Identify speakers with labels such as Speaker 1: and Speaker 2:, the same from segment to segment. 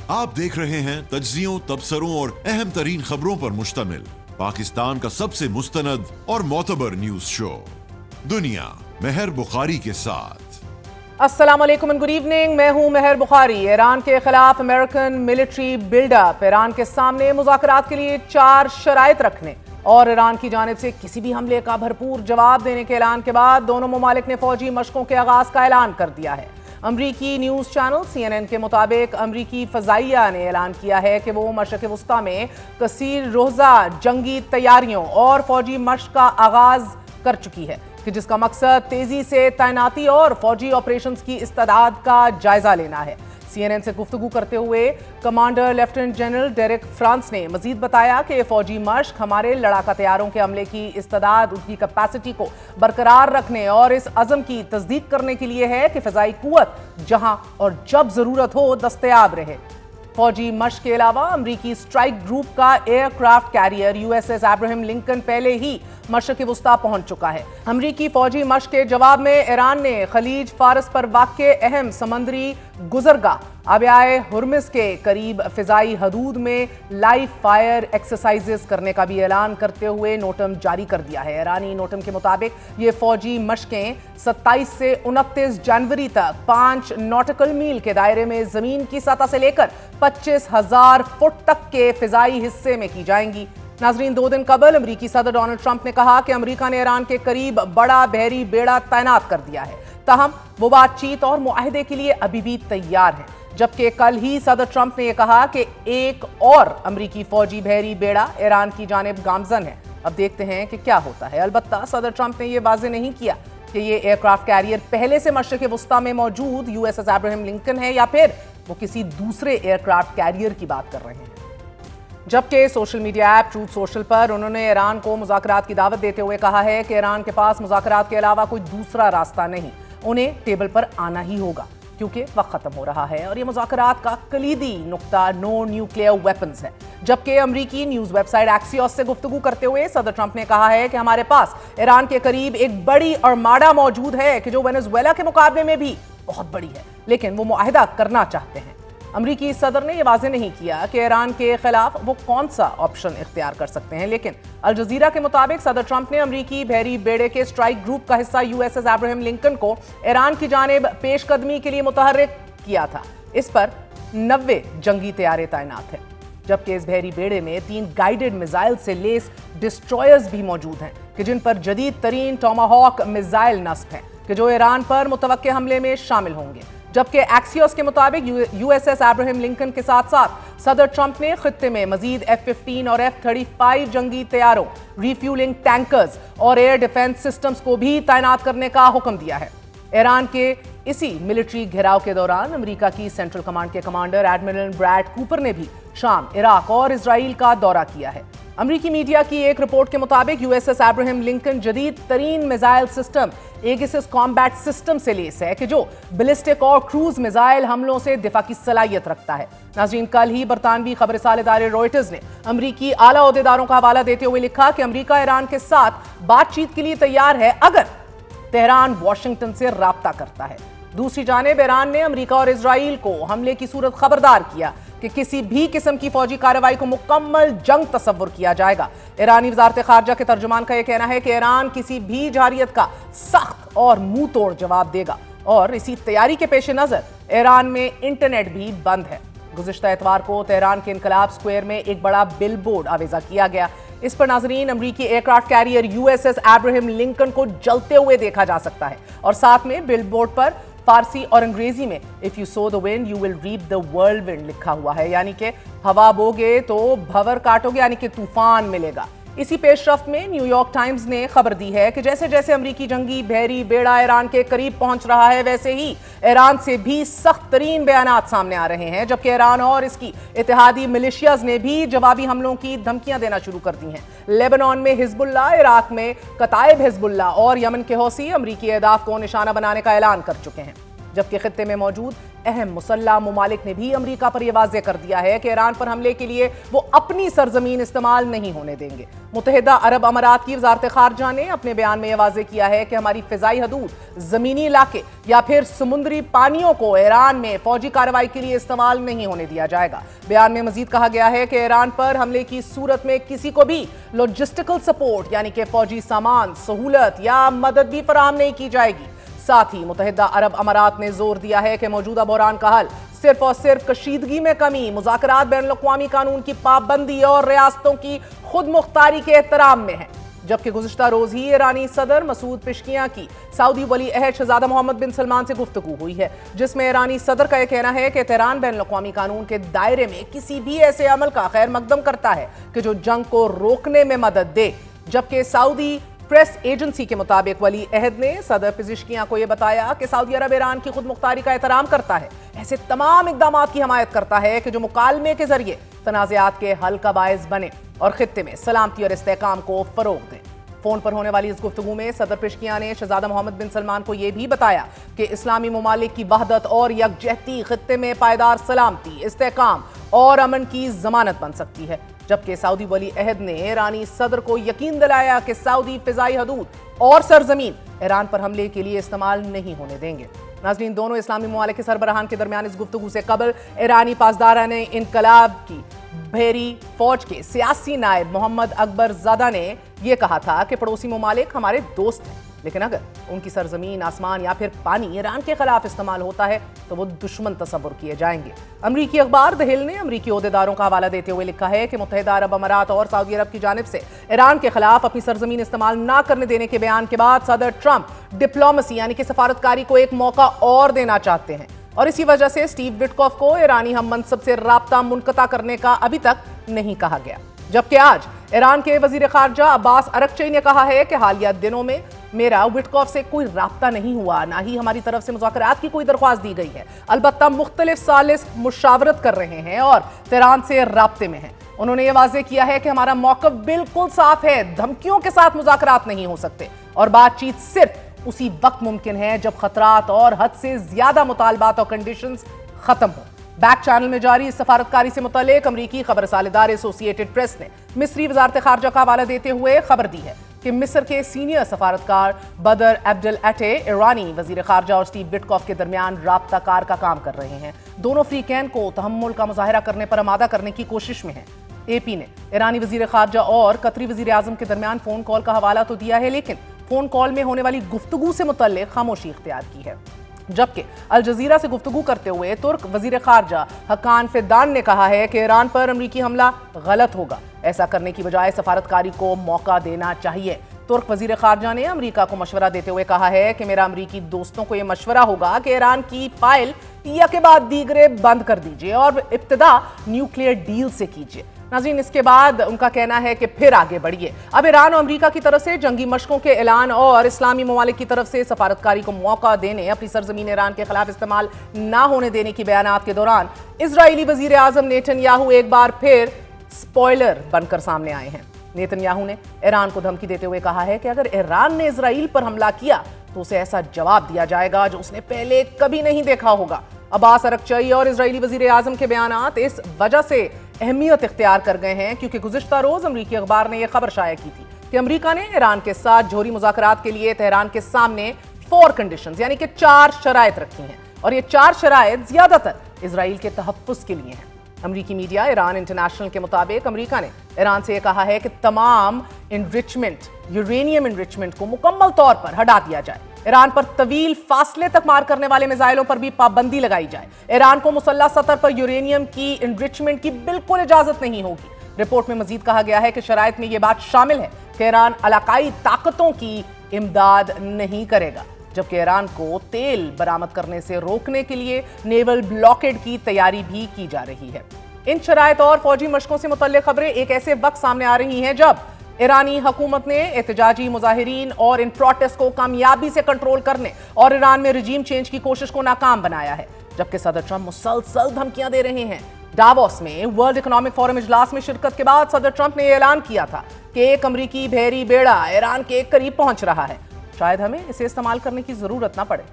Speaker 1: आप देख रहे हैं तज्जियों, तबसरों और अहम तरीन खबरों पर मुश्तमिल पाकिस्तान का सबसे मुस्तनद और मोतबर न्यूज शो दुनिया मेहर बुखारी के साथ।
Speaker 2: अस्सलाम वालेकुम एंड गुड इवनिंग। मैं हूं मेहर बुखारी। ईरान के खिलाफ अमेरिकन मिलिट्री बिल्डअप, ईरान के सामने मुज़ाकरात के लिए 4 शराइत रखने और ईरान की जानिब से किसी भी हमले का भरपूर जवाब देने के ऐलान के बाद दोनों ममालिक ने फौजी मशकों के आगाज का ऐलान कर दिया है। अमरीकी न्यूज़ चैनल CNN के मुताबिक अमरीकी फ़ज़ाइया ने ऐलान किया है कि वो मशरक़ वस्ता में कसीर रोज़ा जंगी तैयारियों और फौजी मशक का आगाज़ कर चुकी है कि जिसका मकसद तेज़ी से तैनाती और फौजी ऑपरेशंस की इस्तादाद का जायज़ा लेना है। CNN से गुफ्तगू करते हुए commander lieutenant general Derek France ने मजीद बताया कि फौजी मश्क हमारे लड़ाका तैयारों के हमले की इस्तादाद, उनकी कैपेसिटी को बरकरार रखने और इस अज़म की तस्दीक करने के लिए है कि फ़िज़ाई क़ुव्वत जहां और जब ज़रूरत हो दस्तयाब रहे। फौजी मश्क के अलावा अमरीकी स्ट्राइक ग्रुप का aircraft carrier USS Abraham Lincoln पहले ही मशरक़ वस्ता पहुंच चुका है। अमरीकी फौजी मश्क के जवाब में ईरान ने खलीज फारस पर वाक़े अहम समंदरी गुज़रगाह आबियाए हुर्मुज़ के करीब फ़िज़ाई हदूद में लाइव फायर एक्सरसाइजेस करने का भी ऐलान करते हुए नोटम जारी कर दिया है। ईरानी नोटम के मुताबिक ये फौजी मशकें 27 से 29 जनवरी तक 5 नॉटिकल मील के दायरे में ज़मीन की सतह से लेकर 25,000 फुट तक के फ़िज़ाई हिस्से में की जाएंगी। नाजरीन, 2 दिन कबल अमरीकी सदर डोनाल्ड ट्रंप ने कहा कि अमरीका ने ईरान के करीब बड़ा बहरी बेड़ा तैनात कर दिया है, ताहम वो बातचीत और मुआहदे के लिए अभी भी तैयार है। जबकि कल ही सदर ट्रंप ने यह कहा कि एक और अमरीकी फौजी बहरी बेड़ा ईरान की जानिब गामजन है। अब देखते हैं कि क्या होता है। अलबत्ता सदर ट्रंप ने यह वाज़ेह नहीं किया कि ये एयरक्राफ्ट कैरियर पहले से मशरक़ वस्ता में मौजूद USS अब्राहम लिंकन है या फिर वो किसी दूसरे एयरक्राफ्ट कैरियर की बात कर रहे हैं। जबकि social media app truth social पर उन्होंने ईरान को मुज़ाकरात की दावत देते हुए कहा है कि ईरान के पास मुज़ाकरात के अलावा कोई दूसरा रास्ता नहीं, उन्हें टेबल पर आना ही होगा क्योंकि वक्त खत्म हो रहा है और ये मुज़ाकरात का कलीदी नुक्ता नो न्यूक्लियर वेपन्स है। जबकि अमरीकी न्यूज़ वेबसाइट एक्सियोस से गुफ्तगू करते हुए सदर ट्रंप ने कहा है कि हमारे पास ईरान के करीब एक बड़ी आर्माडा मौजूद है कि जो वेनेजुएला के मुकाबले में भी बहुत बड़ी है, लेकिन वो मुआहदा करना चाहते हैं। अमरीकी सदर ने यह वाज़ेह नहीं किया कि ईरान के खिलाफ वो कौन सा ऑप्शन इख्तियार कर सकते हैं, लेकिन अल जज़ीरा के मुताबिक सदर ट्रंप ने अमरीकी बहरी बेड़े के स्ट्राइक ग्रुप का हिस्सा USS अब्राहम लिंकन को ईरान की जानिब पेशकदमी के लिए मुतहर्रिक किया था। इस पर 90 जंगी तैयारे तैनात हैं, जबकि इस बहरी बेड़े में 3 गाइडेड मिसाइल से लेस डिस्ट्रॉयर्स भी मौजूद हैं कि जिन पर जदीद तरीन टोमाहॉक मिसाइल नस्ब हैं कि जो ईरान पर मुतवक्के हमले में शामिल होंगे। जबकि एक्सियोस के मुताबिक USS अब्राहम लिंकन के साथ साथ सदर ट्रंप ने खित्ते में मजीद F-15 और F-35 जंगी तैयारों, रिफ्यूलिंग टैंकर्स और एयर डिफेंस सिस्टम्स को भी तैनात करने का हुक्म दिया है। ईरान के इसी मिलिट्री घेराव के दौरान अमेरिका की सेंट्रल कमांड के कमांडर एडमिरल ब्रैड कूपर ने भी शाम, इराक और इजराइल का दौरा किया है। अमरीकी मीडिया की एक रिपोर्ट के मुताबिक USS अब्राहम लिंकन जदीद तरीन missile system Agassiz combat system से लेस है कि जो बैलिस्टिक और क्रूज मिसाइल हमलों से दिफा की सलाहियत रखता है। नाज़रीन, कल ही बरतानवी खबरसाल इदारे रॉयटर्स ने अमरीकी आला ओहदेदारों का हवाला देते हुए लिखा कि अमरीका ईरान के साथ बातचीत के लिए तैयार है अगर तेहरान वाशिंगटन से राब्ता करता है। दूसरी जानिब ईरान ने अमरीका और इजराइल को हमले की सूरत खबरदार किया कि किसी भी किस्म की फौजी कार्रवाई को मुकम्मल जंग तस्वुर किया जाएगा। ईरानी वज़ारत ख़ारजा के तर्जुमान का यह कहना है कि ईरान किसी भी जारियत का सख्त और मुंह तोड़ जवाब देगा और इसी तैयारी के पेश नज़र ईरान में इंटरनेट भी बंद है। गुज़िश्ता इतवार को तेहरान के इनकलाब स्क्वायर में एक बड़ा बिल बोर्ड आवेज़ा किया गया। इस पर नाजरीन अमरीकी aircraft carrier USS Abraham Lincoln को जलते हुए देखा जा सकता है और साथ में बिल बोर्ड पर फारसी और अंग्रेजी में if you sow the wind you will reap the whirlwind लिखा हुआ है, यानी कि हवा बोगे तो भंवर काटोगे, यानी कि तूफान मिलेगा। इसी पेशरफ्त में न्यूयॉर्क टाइम्स ने खबर दी है कि जैसे जैसे अमरीकी जंगी बहरी बेड़ा ईरान के करीब पहुंच रहा है वैसे ही ईरान से भी सख्त तरीन बयानात सामने आ रहे हैं, जबकि ईरान और इसकी इत्तेहादी मिलिशियाज ने भी जवाबी हमलों की धमकियां देना शुरू कर दी हैं। लेबनान में हिजबुल्लाह, इराक में कताइब हिजबुल्लाह और यमन के हौसी अमरीकी अहदाफ को निशाना बनाने का ऐलान कर चुके हैं। जबकि खित्ते में मौजूद अहम मुसल्लह मुमालिक ने भी अमरीका पर यह वाज़ेह कर दिया है कि ईरान पर हमले के लिए वो अपनी सरजमीन इस्तेमाल नहीं होने देंगे। मुत्तहिदा अरब अमारात की वज़ारत ख़ारजा ने अपने बयान में यह वाज़ेह किया है कि हमारी फ़िज़ाई हदूद, ज़मीनी इलाके या फिर समुद्री पानियों को ईरान में फ़ौजी कार्रवाई के लिए इस्तेमाल नहीं होने दिया जाएगा। बयान में मज़ीद कहा गया है कि ईरान पर हमले की सूरत में किसी को भी लॉजिस्टिकल सपोर्ट यानी कि फ़ौजी सामान, सहूलत या मदद भी फराहम नहीं की जाएगी। साथ ही मुत्तहिदा अरब अमारात ने जोर दिया है कि मौजूदा बहरान का हल सिर्फ और सिर्फ कशीदगी में कमी, मुज़ाकरात, बैनुल-अक़वामी कानून की पाबंदी और रियासतों की खुद मुख्तारी के एहतराम में है। जबकि गुज़िश्ता रोज ही ईरानी सदर मसूद पेशकियां की सऊदी वली अहद शहजादा मोहम्मद बिन सलमान से गुफ्तगू हुई है, जिसमें ईरानी सदर का यह कहना है कि तेहरान बैनुल-अक़वामी कानून के दायरे में किसी भी ऐसे अमल का खैर मकदम करता है कि जो जंग को रोकने में मदद दे। जबकि सऊदी प्रेस एजेंसी के मुताबिक वली अहद ने सदर पेशकियां को यह बताया कि सऊदी अरब ईरान की खुद मुख्तारी का एहतराम करता है, ऐसे तमाम इक़दामात की हमायत करता है कि जो मुकालमे के जरिए तनाज़ात के हल का बायस बने और खित्ते में सलामती और इस्तेहकाम को फरोग दें। फोन पर होने वाली इस गुफ्तगू में सदर पेशकियां ने शहजादा मोहम्मद बिन सलमान को यह भी बताया कि इस्लामी ममालिक की वहदत और यकजहती खित्ते में पायदार सलामती, इस्तेहकाम और अमन की जमानत बन सकती है। जबकि सऊदी वली अहद ने ईरानी सदर को यकीन दिलाया कि सऊदी फिजाई हदूद और सरजमीन ईरान पर हमले के लिए इस्तेमाल नहीं होने देंगे। नाज़रीन, दोनों इस्लामी ममालिक के सरबराहान के दरमियान इस गुफ्तगू से कबल ईरानी पासदारान इनकलाब की बहरी फौज के सियासी नायब मोहम्मद अकबर ज़ादा ने यह कहा था कि पड़ोसी ममालिक हमारे दोस्त हैं, लेकिन अगर उनकी सरजमीन, आसमान या फिर पानी ईरान के खिलाफ इस्तेमाल होता है तो वो दुश्मन तस्वुर किए जाएंगे। अमरीकी अखबार द हिल ने अमरीकी ओहदेदारों का हवाला देते हुए लिखा है कि मुत्तहिदा अरब अमारात और सऊदी अरब की जानिब से ईरान के खिलाफ अपनी सरजमीन इस्तेमाल न करने देने के बयान के बाद सदर ट्रंप डिप्लोमेसी यानी कि सफारतकारी को एक मौका और देना चाहते हैं और इसी वजह से स्टीव विटकॉफ को ईरानी हम मनसब से राब्ता मुनक़ता करने का अभी तक नहीं कहा गया। जबकि आज ईरान के वजीर खारजा अब्बास अरगची ने कहा है कि हालिया दिनों में मेरा विटकॉफ से कोई राब्ता नहीं हुआ, ना ही हमारी तरफ से मुज़ाकरात की कोई दरख्वास्त दी गई है। अलबत्ता मुख्तलिफ सालिस मुशावरत कर रहे हैं और तेहरान से राब्ते में हैं। उन्होंने ये वाज़ेह किया है कि हमारा मौक़िफ़ बिल्कुल साफ है, धमकियों के साथ मुज़ाकरात नहीं हो सकते और बातचीत सिर्फ उसी वक्त मुमकिन है जब खतरात और हद से ज्यादा मुतालबात और कंडीशंस खत्म हो। बैक चैनल में जारी इस सफारतकारी से मुतल्लिक अमरीकी खबर सालेदार एसोसिएटेड प्रेस ने मिस्री वजारत खारजा का हवाला देते हुए खबर दी है कि मिस्र के सीनियर सफारतकार बदर अब्दुल अटे ईरानी वजीर खारजा और स्टीव विटकॉफ के दरमियान राब्ताकार का काम कर रहे हैं। दोनों फ्रीकैन को तहम्मुल का मुजाहिरा करने पर आमादा करने की कोशिश में है। एपी ने ईरानी वजीर खारजा और कतरी वजीर आजम के दरमियान फोन कॉल का हवाला तो दिया है, लेकिन फोन कॉल में होने वाली गुफ्तगू से मुतल्लिक खामोशी इख्तियार की है। जबकि अल जजीरा से गुफ्तगू करते हुए तुर्क वजीर खारजा हकान फिदान ने कहा है कि ईरान पर अमरीकी हमला गलत होगा, ऐसा करने की बजाय सफारतकारी को मौका देना चाहिए। तुर्क वजीर खारजा ने अमरीका को मशवरा देते हुए कहा है कि मेरा अमरीकी दोस्तों को यह मशवरा होगा कि ईरान की फाइल या के बाद दीगरे बंद कर दीजिए और इब्तिदा न्यूक्लियर डील से कीजिए। नाज़रीन, इसके बाद उनका कहना है कि फिर आगे बढ़िए। अब ईरान और अमरीका की तरफ से जंगी मशकों के ऐलान और इस्लामी ममालिक की तरफ से सफारतकारी को मौका देने, अपनी सरजमीन ईरान के खिलाफ इस्तेमाल ना होने देने की बयानात के दौरान इजरायली वजीर आजम नेतन्याहू एक बार फिर स्पॉइलर बनकर सामने आए हैं। नेतन्याहू ने ईरान को धमकी देते हुए कहा है कि अगर ईरान ने इजराइल पर हमला किया तो उसे ऐसा जवाब दिया जाएगा जो उसने पहले कभी नहीं देखा होगा। अब्बास अरगची और इजरायली वजीर आजम के बयानात इस वजह से अहमियत इख्तियार कर गए हैं क्योंकि गुज़िश्ता रोज अमरीकी अखबार ने यह खबर शाया की थी कि अमरीका ने ईरान के साथ जोहरी मुज़ाकरात के लिए तेहरान के सामने 4 कंडीशंस यानी कि 4 शराइत रखी हैं और ये 4 शराइत ज्यादातर इजराइल के तहफ़्फ़ुज़ के लिए हैं। अमरीकी मीडिया ईरान इंटरनेशनल के मुताबिक अमरीका ने ईरान से यह कहा है कि तमाम यूरेनियम इनरिचमेंट को मुकम्मल तौर पर हटा दिया जाए, ईरान पर तवील फासले तक मार करने वाले मिसाइलों पर भी पाबंदी लगाई जाए, ईरान को मुसल्लह सतह पर यूरेनियम की इनरिचमेंट की बिल्कुल इजाजत नहीं होगी। रिपोर्ट में मजीद कहा गया है कि शराइत में यह बात शामिल है कि ईरान इलाकाई ताकतों की इमदाद नहीं करेगा, जबकि ईरान को तेल बरामद करने से रोकने के लिए नेवल ब्लॉकेड की तैयारी भी की जा रही है। इन शराइत और फौजी मशकों से मुतल्लिक खबरें एक ऐसे वक्त सामने आ रही हैं जब ईरानी हुकूमत ने एहतजाजी मुजाहिरीन और इन प्रोटेस्ट को कामयाबी से कंट्रोल करने और ईरान में रजीम चेंज की कोशिश को नाकाम बनाया है, जबकि सदर ट्रंप मुसलसल धमकियां दे रहे हैं। डावोस में वर्ल्ड इकोनॉमिक फोरम इजलास में शिरकत के बाद सदर ट्रंप ने ऐलान किया था कि एक अमरीकी बहरी बेड़ा ईरान के करीब पहुंच रहा है, शायद हमें इसे इस्तेमाल करने की जरूरत ना पड़े।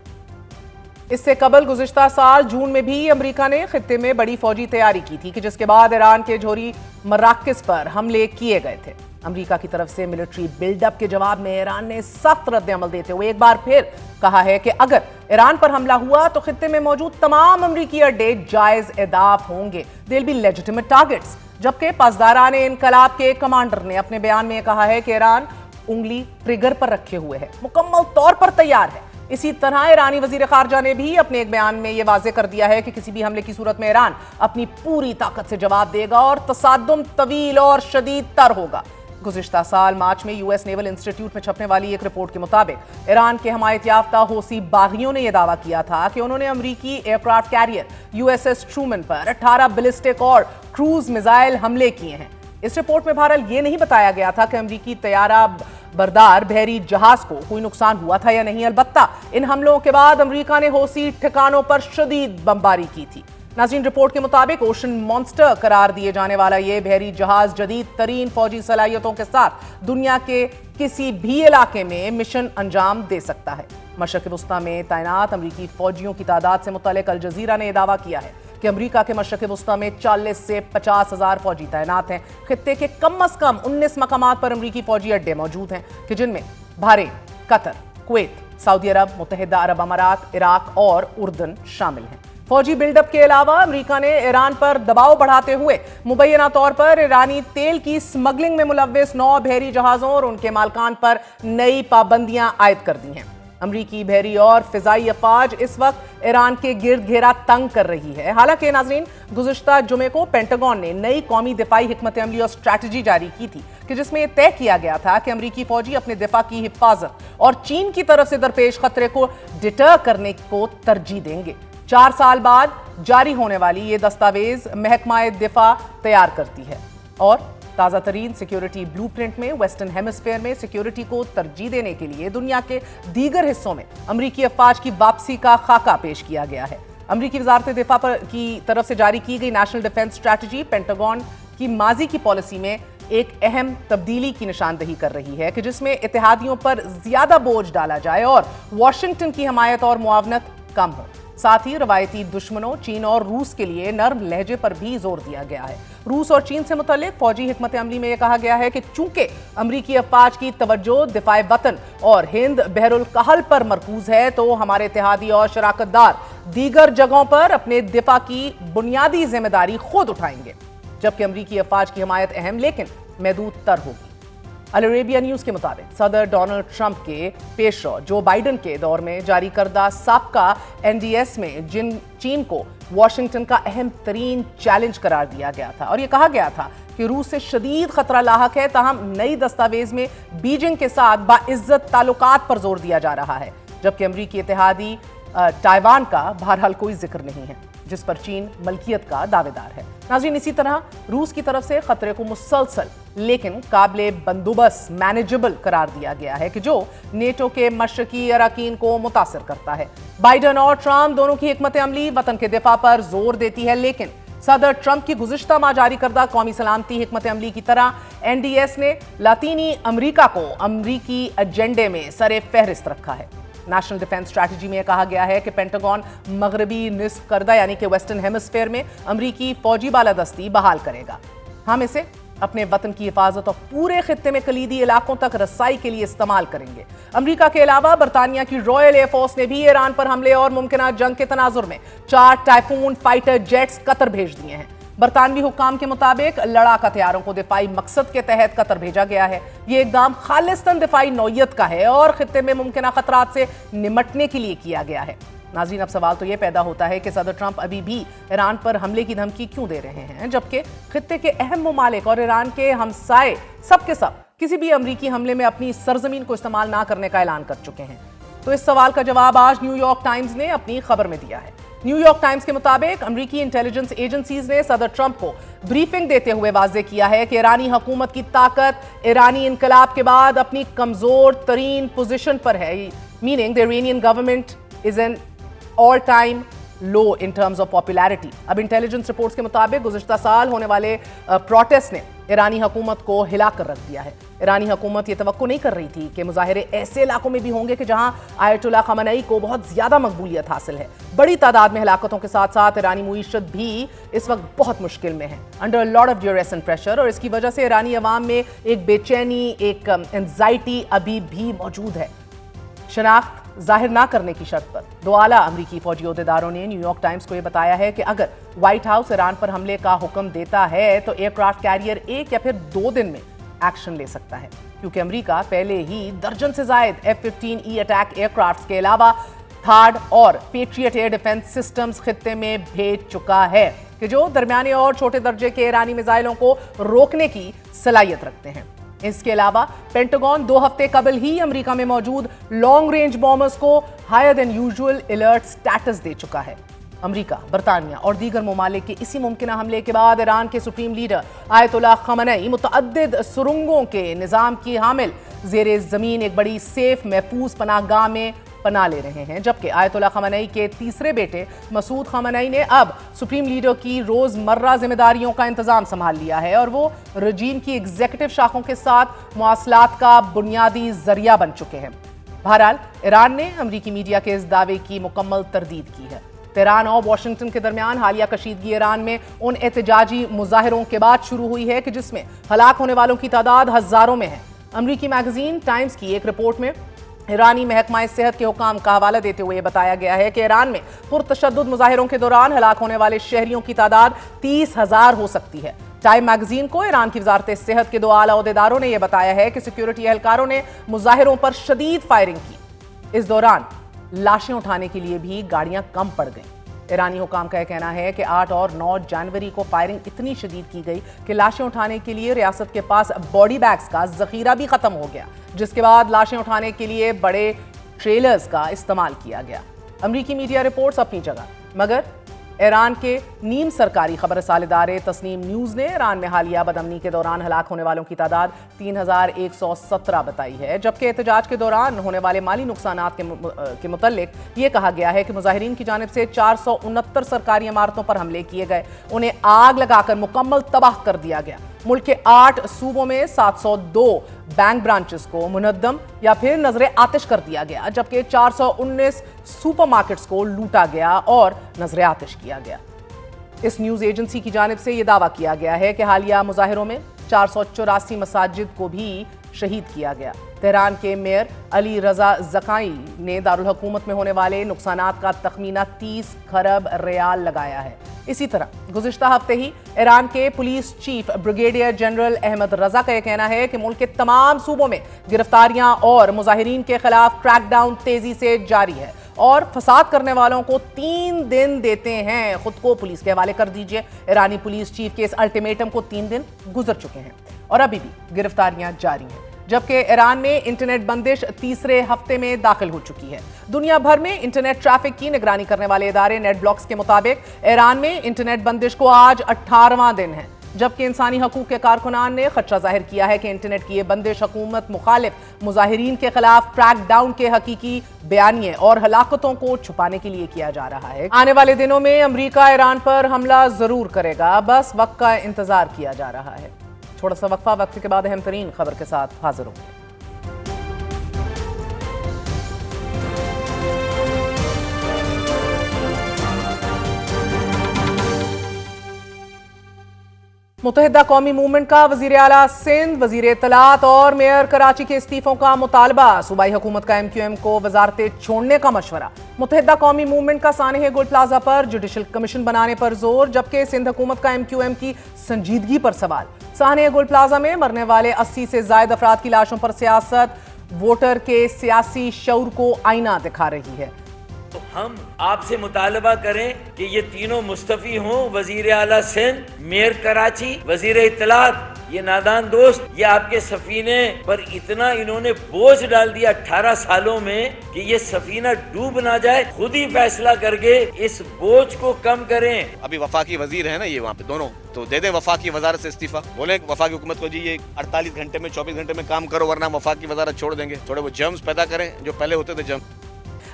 Speaker 2: اس سے قبل گزشتہ سال جون میں بھی امریکہ نے خطے میں بڑی فوجی تیاری کی تھی کہ جس کے بعد ایران کے جوہری مراکز پر حملے کیے گئے تھے۔ امریکہ کی طرف سے ملٹری بلڈ اپ کے جواب میں ایران نے سخت رد عمل دیتے ہوئے ایک بار پھر کہا ہے کہ اگر ایران پر حملہ ہوا تو خطے میں موجود تمام امریکی اڈے جائز اہداف ہوں گے، they'll be legitimate targets۔ جبکہ پاسداران انقلاب کے کمانڈر نے اپنے بیان میں کہا ہے کہ ایران انگلی ٹریگر پر رکھے ہوئے ہے، مکمل طور پر تیار ہے۔ اسی طرح ایرانی وزیر خارجہ نے بھی اپنے ایک بیان میں یہ واضح کر دیا ہے کہ کسی بھی حملے کی صورت میں ایران اپنی پوری طاقت سے جواب دے گا اور تصادم طویل اور شدید تر ہوگا۔ گزشتہ سال مارچ میں یو ایس نیول انسٹیٹیوٹ میں چھپنے والی ایک رپورٹ کے مطابق ایران کے حمایت یافتہ حوثی باغیوں نے یہ دعویٰ کیا تھا کہ انہوں نے امریکی aircraft carrier U S S Truman پر 18 بلسٹک اور کروز میزائل حملے کیے ہیں۔ اس رپورٹ میں بہرحال یہ نہیں بتایا گیا تھا کہ امریکی طیارہ بردار بحری جہاز کو کوئی نقصان ہوا تھا یا نہیں، البتہ ان حملوں کے بعد امریکہ نے حوثی ٹھکانوں پر شدید بمباری کی تھی۔ ناظرین، رپورٹ کے مطابق اوشن مانسٹر قرار دیے جانے والا یہ بحری جہاز جدید ترین فوجی صلاحیتوں کے ساتھ دنیا کے کسی بھی علاقے میں مشن انجام دے سکتا ہے۔ مشرق وسطیٰ میں تعینات امریکی فوجیوں کی تعداد سے متعلق الجزیرہ نے یہ دعویٰ کیا ہے کہ امریکہ کے مشرق وسطیٰ میں 40 سے 50 ہزار فوجی تعینات ہیں۔ خطے کے کم از کم 19 مقامات پر امریکی فوجی اڈے موجود ہیں کہ جن میں بحرین، قطر، کویت، سعودی عرب، متحدہ عرب امارات، عراق اور اردن شامل ہیں۔ فوجی بلڈ اپ کے علاوہ امریکہ نے ایران پر دباؤ بڑھاتے ہوئے مبینہ طور پر ایرانی تیل کی سمگلنگ میں ملوث 9 بحری جہازوں اور ان کے مالکان پر نئی پابندیاں عائد کر دی ہیں۔ امریکی بحری اور فضائی افواج اس وقت ایران کے گرد گھیرا تنگ کر رہی ہے۔ حالانکہ ناظرین، گزشتہ جمعے کو پینٹاگون نے نئی قومی دفاعی حکمت عملی اور اسٹریٹجی جاری کی تھی کہ جس میں یہ طے کیا گیا تھا کہ امریکی فوجی اپنے دفاع کی حفاظت اور چین کی طرف سے درپیش خطرے کو ڈٹر کرنے کو ترجیح دیں گے۔ 4 سال بعد جاری ہونے والی یہ دستاویز محکمہ دفاع تیار کرتی ہے اور تازہ ترین سیکیورٹی بلو پرنٹ میں ویسٹرن ہیمسفیئر میں سیکیورٹی کو ترجیح دینے کے لیے دنیا کے دیگر حصوں میں امریکی افواج کی واپسی کا خاکہ پیش کیا گیا ہے۔ امریکی وزارت دفاع کی طرف سے جاری کی گئی نیشنل ڈیفنس اسٹریٹجی پینٹاگون کی ماضی کی پالیسی میں ایک اہم تبدیلی کی نشاندہی کر رہی ہے کہ جس میں اتحادیوں پر زیادہ بوجھ ڈالا جائے اور واشنگٹن کی حمایت اور معاونت کم ہو۔ ساتھ ہی روایتی دشمنوں چین اور روس کے لیے نرم لہجے پر بھی زور دیا گیا ہے۔ روس اور چین سے متعلق فوجی حکمت عملی میں یہ کہا گیا ہے کہ چونکہ امریکی افواج کی توجہ دفاع وطن اور ہند بحر الکاہل پر مرکوز ہے تو ہمارے اتحادی اور شراکت دار دیگر جگہوں پر اپنے دفاع کی بنیادی ذمہ داری خود اٹھائیں گے، جبکہ امریکی افواج کی حمایت اہم لیکن محدود تر ہوگی۔ العربیہ نیوز کے مطابق صدر ڈونلڈ ٹرمپ کے پیشرو جو بائیڈن کے دور میں جاری کردہ سابقہ NDS میں چین کو واشنگٹن کا اہم ترین چیلنج قرار دیا گیا تھا اور یہ کہا گیا تھا کہ روس سے شدید خطرہ لاحق ہے، تاہم نئی دستاویز میں بیجنگ کے ساتھ باعزت تعلقات پر زور دیا جا رہا ہے، جبکہ امریکی اتحادی تائیوان کا بہرحال کوئی ذکر نہیں ہے جس پر چین ملکیت کا دعوے دار ہے۔ ناظرین، اسی طرح روس کی طرف سے خطرے کو مسلسل لیکن قابل بندوبست مینیجبل قرار دیا گیا ہے کہ جو نیٹو کے مشرقی اراکین کو متاثر کرتا ہے۔ بائیڈن اور ٹرمپ دونوں کی حکمت عملی وطن کے دفاع پر زور دیتی ہے، لیکن صدر ٹرمپ کی گزشتہ ماہ جاری کردہ قومی سلامتی حکمت عملی کی طرح NDS نے لاطینی امریکہ کو امریکی ایجنڈے میں سر فہرست رکھا ہے۔ نیشنل ڈیفنس اسٹریٹجی میں کہا گیا ہے کہ پینٹاگون مغربی نصف کردہ یعنی کہ ویسٹرن ہیمسفیئر میں امریکی فوجی بالادستی بحال کرے گا۔ ہم اسے اپنے وطن کی حفاظت اور پورے خطے میں کلیدی علاقوں تک رسائی کے لیے استعمال کریں گے۔ امریکہ کے علاوہ برطانیہ کی رائل ایئر فورس نے بھی ایران پر حملے اور ممکنہ جنگ کے تناظر میں 4 ٹائفون فائٹر جیٹس قطر بھیج دیے ہیں۔ برطانوی حکام کے مطابق لڑاکا ہتھیاروں کو دفاعی مقصد کے تحت قطر بھیجا گیا ہے۔ یہ اقدام خالصتاً دفاعی نوعیت کا ہے اور خطے میں ممکنہ خطرات سے نمٹنے کے لیے کیا گیا ہے۔ ناظرین، اب سوال تو یہ پیدا ہوتا ہے کہ صدر ٹرمپ ابھی بھی ایران پر حملے کی دھمکی کیوں دے رہے ہیں، جبکہ خطے کے اہم ممالک اور ایران کے ہمسائے سب کے سب کسی بھی امریکی حملے میں اپنی سرزمین کو استعمال نہ کرنے کا اعلان کر چکے ہیں۔ تو اس سوال کا جواب آج نیو یارک ٹائمز نے اپنی خبر میں دیا ہے۔ نیو یارک ٹائمز کے مطابق امریکی انٹیلیجنس ایجنسیز نے صدر ٹرمپ کو بریفنگ دیتے ہوئے واضح کیا ہے کہ ایرانی حکومت کی طاقت ایرانی انقلاب کے بعد اپنی کمزور ترین پوزیشن پر ہے، meaning the Iranian government is an all time low in terms of popularity۔ اب انٹیلیجنس رپورٹس کے مطابق گزشتہ سال ہونے والے پروٹیسٹ نے ईरानी हुकूमत को हिलाकर रख दिया है। ईरानी हुकूमत ये तवक्को नहीं कर रही थी कि मुजाहिरे ऐसे इलाकों में भी होंगे कि जहां आयतुल्लाह खamenei को बहुत ज्यादा मकबूलियत हासिल है। बड़ी तादाद में हलाकतों के साथ साथ ईरानी मुईशत भी इस वक्त बहुत मुश्किल में है, under lot of duress and pressure, और इसकी वजह से ईरानी अवाम में एक बेचैनी, एक एंजाइटी अभी भी मौजूद है। शनाख्त जाहिर ना करने की शर्त पर दो आला अमरीकी फौजी ओहदेदारों ने न्यूयॉर्क टाइम्स को यह बताया है कि अगर व्हाइट हाउस ईरान पर हमले का हुक्म देता है तो एयरक्राफ्ट कैरियर 1 या फिर 2 दिन में एक्शन ले सकता है, क्योंकि अमेरिका पहले ही दर्जन से जायद F-15E अटैक एयरक्राफ्ट के अलावा थार्ड और पेट्रियट एयर डिफेंस सिस्टम्स खित्ते में भेज चुका है कि जो दरमियाने और छोटे दर्जे के ईरानी मिसाइलों को रोकने की सलाहियत रखते हैं। इसके अलावा पेंटागन 2 हफ्ते कबल ही अमेरिका में मौजूद लॉन्ग रेंज बॉम्बर्स को higher than usual alert status दे चुका है। अमेरिका, बरतानिया और दीगर ममालिक के इसी मुमकिन हमले के बाद ईरान के सुप्रीम लीडर आयतुल्लाह खamenei मुतअद्दिद सुरंगों के निज़ाम की हामिल ज़ेरे ज़मीन एक बड़ी सेफ महफूज पनाहगाह में पना ले रहे हैं, जबकि आयतुल्लाह खamenei के तीसरे बेटे मसूद खamenei ने अब सुप्रीम लीडर की रोजमर्रा जिम्मेदारियों का इंतजाम संभाल लिया है और वो रजीम की एग्जीक्यूटिव शाखों के साथ मवासलात का बुनियादी जरिया बन चुके हैं। बहरहाल ईरान ने अमरीकी मीडिया के इस दावे की मुकम्मल तरदीद की है। तेहरान और वाशिंगटन के दरमियान हालिया कशीदगी ईरान में उन एहतजाजी मुजाहिरों के बाद शुरू हुई है कि जिसमें हलाक होने वालों की तादाद हजारों में है। अमरीकी मैगजीन टाइम्स की एक रिपोर्ट में ईरानी महकमा सेहत के हुकाम का हवाला देते हुए बताया गया है कि ईरान में पुरतशद्दुद मुजाहिरों के दौरान हलाक होने वाले शहरियों की तादाद 30,000 हो सकती है। टाइम मैगजीन को ईरान की वजारत सेहत के 2 आला ओहदेदारों ने यह बताया है कि सिक्योरिटी एहलकारों ने मुजाहिरों पर शदीद फायरिंग की। इस दौरान लाशें उठाने के लिए भी गाड़ियां कम पड़ गईं। ईरानी हुकाम का यह कहना है कि 8 और 9 जनवरी को फायरिंग इतनी शदीद की गई कि लाशें उठाने के लिए रियासत के पास बॉडी बैग्स का जखीरा भी खत्म हो गया, जिसके बाद लाशें उठाने के लिए बड़े ट्रेलर्स का इस्तेमाल किया गया। अमरीकी मीडिया रिपोर्ट्स अपनी जगह, मगर ईरान के नीम सरकारी खबर रसाल इदारे तस्नीम न्यूज़ ने ईरान में हालिया बदअमनी के दौरान हलाक होने वालों की तादाद 3117 बताई है, जबकि एहतजाज के दौरान होने वाले माली नुकसानात के मुतल्लिक ये कहा गया है कि मुजाहिरीन की जानिब से 469 सरकारी इमारतों पर हमले किए गए, उन्हें आग लगाकर मुकम्मल तबाह कर दिया गया। मुल्क के 8 सूबों में 702 बैंक ब्रांचेस को मुनद्दम या फिर नजरे आतिश कर दिया गया, जबकि 419 सुपरमार्केट्स को लूटा गया और नजरे आतिश किया गया। इस न्यूज एजेंसी की जानिब से यह दावा किया गया है कि हालिया मुजाहिरों में 484 मसाजिद को भी शहीद किया गया। तेहरान के मेयर अली रजा जकाई ने दारुल हुकूमत में होने वाले नुकसानात का तखमीना 30 खरब रियाल लगाया है। इसी तरह गुज़िश्ता हफ्ते ही ईरान के police chief brigadier general Ahmad Reza का यह कहना है कि मुल्क के तमाम सूबों में गिरफ्तारियां और मुजाहिरीन के खिलाफ क्रैकडाउन तेजी से जारी है और फसाद करने वालों को 3 दिन देते हैं, खुद को पुलिस के हवाले कर दीजिए। ईरानी पुलिस चीफ के इस अल्टीमेटम को 3 दिन गुजर चुके हैं और अभी भी गिरफ्तारियां जारी हैं, जबकि ईरान में इंटरनेट बंदिश तीसरे हफ्ते में दाखिल हो चुकी है। दुनिया भर में इंटरनेट ट्रैफिक की निगरानी करने वाले इदारे नेट ब्लॉक्स के मुताबिक ईरान में इंटरनेट बंदिश को आज 18वां दिन है, जबकि इंसानी हकूक के कारकुनान ने खदशा जाहिर किया है कि इंटरनेट की ये बंदिश हुकूमत मुखालिफ मुजाहिरीन के खिलाफ क्रैकडाउन के हकीकी बयानिए और हलाकतों को छुपाने के लिए किया जा रहा है। आने वाले दिनों में अमरीका ईरान पर हमला जरूर करेगा, बस वक्त का इंतजार किया जा रहा है। थोड़ा सा वक्फा, वक्त के बाद अहम तरीन खबर के साथ हाजिर होंगे। मुत्तहिदा कौमी मूवमेंट का वजीर आला सिंध, वजीर इत्तलात और मेयर कराची के इस्तीफों का मुतालबा। सूबाई हुकूमत का MQM को वजारतें छोड़ने का मशवरा। मुत्तहिदा कौमी मूवमेंट का सानह गोल प्लाजा पर जुडिशल कमीशन बनाने पर जोर, जबकि सिंध हुकूमत का MQM की संजीदगी पर सवाल। सानह गोल प्लाजा में मरने वाले 80 से ज्यादा अफराद की लाशों पर सियासत वोटर के सियासी शऊर को आईना दिखा रही है।
Speaker 3: तो हम आपसे मुतालबा करें कि ये तीनों मुस्तफी हों, वजीर आला सिंध, मेयर कराची, वजीर इत्तलात। ये नादान दोस्त, ये आपके सफीने पर इतना इन्होंने बोझ डाल दिया 18 सालों में कि ये सफीना डूब ना जाए। खुद ही फैसला करके इस बोझ को कम करें।
Speaker 4: अभी वफाकी वजीर है ना ये वहाँ पे दोनों, तो दे दे वफाकी वजारत से इस्तीफा। बोले वफाकी हुकूमत को जी ये 48 घंटे में 24 घंटे में काम करो, वरना वफाकी वजारत छोड़ देंगे। थोड़े वो जर्म्स पैदा करें जो पहले होते थे जर्म्स।